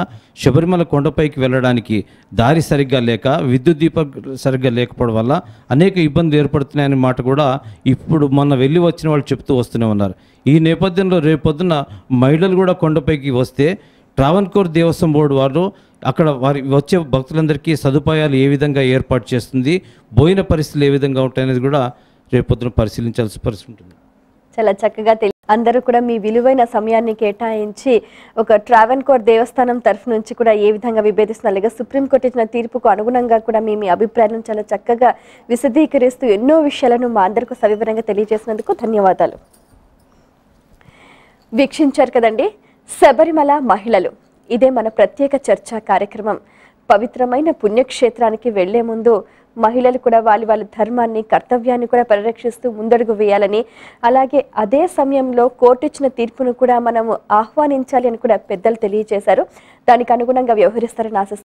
శబరిమల కొండపైకి వెళ్ళడానికి దారి సరిగ్గా లేక విద్యుత్ దీపం సరిగ్గా లేకపోవడం వల్ల అనేక ఇబ్బందులు ఏర్పడుతున్నాయనే మాట కూడా ఇప్పుడు మొన్న వెళ్ళి వచ్చిన వాళ్ళు చెప్తూ వస్తూనే ఉన్నారు. ఈ నేపథ్యంలో రేపొద్దున మహిళలు కూడా కొండపైకి వస్తే ట్రావెన్కోర్ దేవస్వం బోర్డు వారు అక్కడ వారి వచ్చే భక్తులందరికీ సదుపాయాలు ఏ విధంగా ఏర్పాటు చేస్తుంది, భోజన పరిస్థితులు ఏ విధంగా ఉంటాయనేది కూడా రేపొద్దున పరిశీలించాల్సిన పరిస్థితి ఉంటుంది. చాలా చక్కగా అందరూ కూడా మీ విలువైన సమయాన్ని కేటాయించి ఒక ట్రావెన్కోర్ దేవస్థానం తరఫు నుంచి కూడా ఏ విధంగా విభేదిస్తున్నారు, లేదా సుప్రీంకోర్టు ఇచ్చిన తీర్పుకు అనుగుణంగా కూడా మీ అభిప్రాయాలను చాలా చక్కగా విశదీకరిస్తూ ఎన్నో విషయాలను మా అందరికీ సవివరంగా తెలియజేసినందుకు ధన్యవాదాలు. వీక్షించారు కదండి, శబరిమల మహిళలు. ఇదే మన ప్రత్యేక చర్చా కార్యక్రమం. పవిత్రమైన పుణ్యక్షేత్రానికి వెళ్లే ముందు మహిళలు కూడా వాళ్ళ ధర్మాన్ని, కర్తవ్యాన్ని కూడా పరిరక్షిస్తూ ముందడుగు వేయాలని, అలాగే అదే సమయంలో కోర్టు ఇచ్చిన తీర్పును కూడా మనము ఆహ్వానించాలి అని కూడా పెద్దలు తెలియజేశారు. దానికి అనుగుణంగా వ్యవహరిస్తారని ఆశిస్తున్నాను.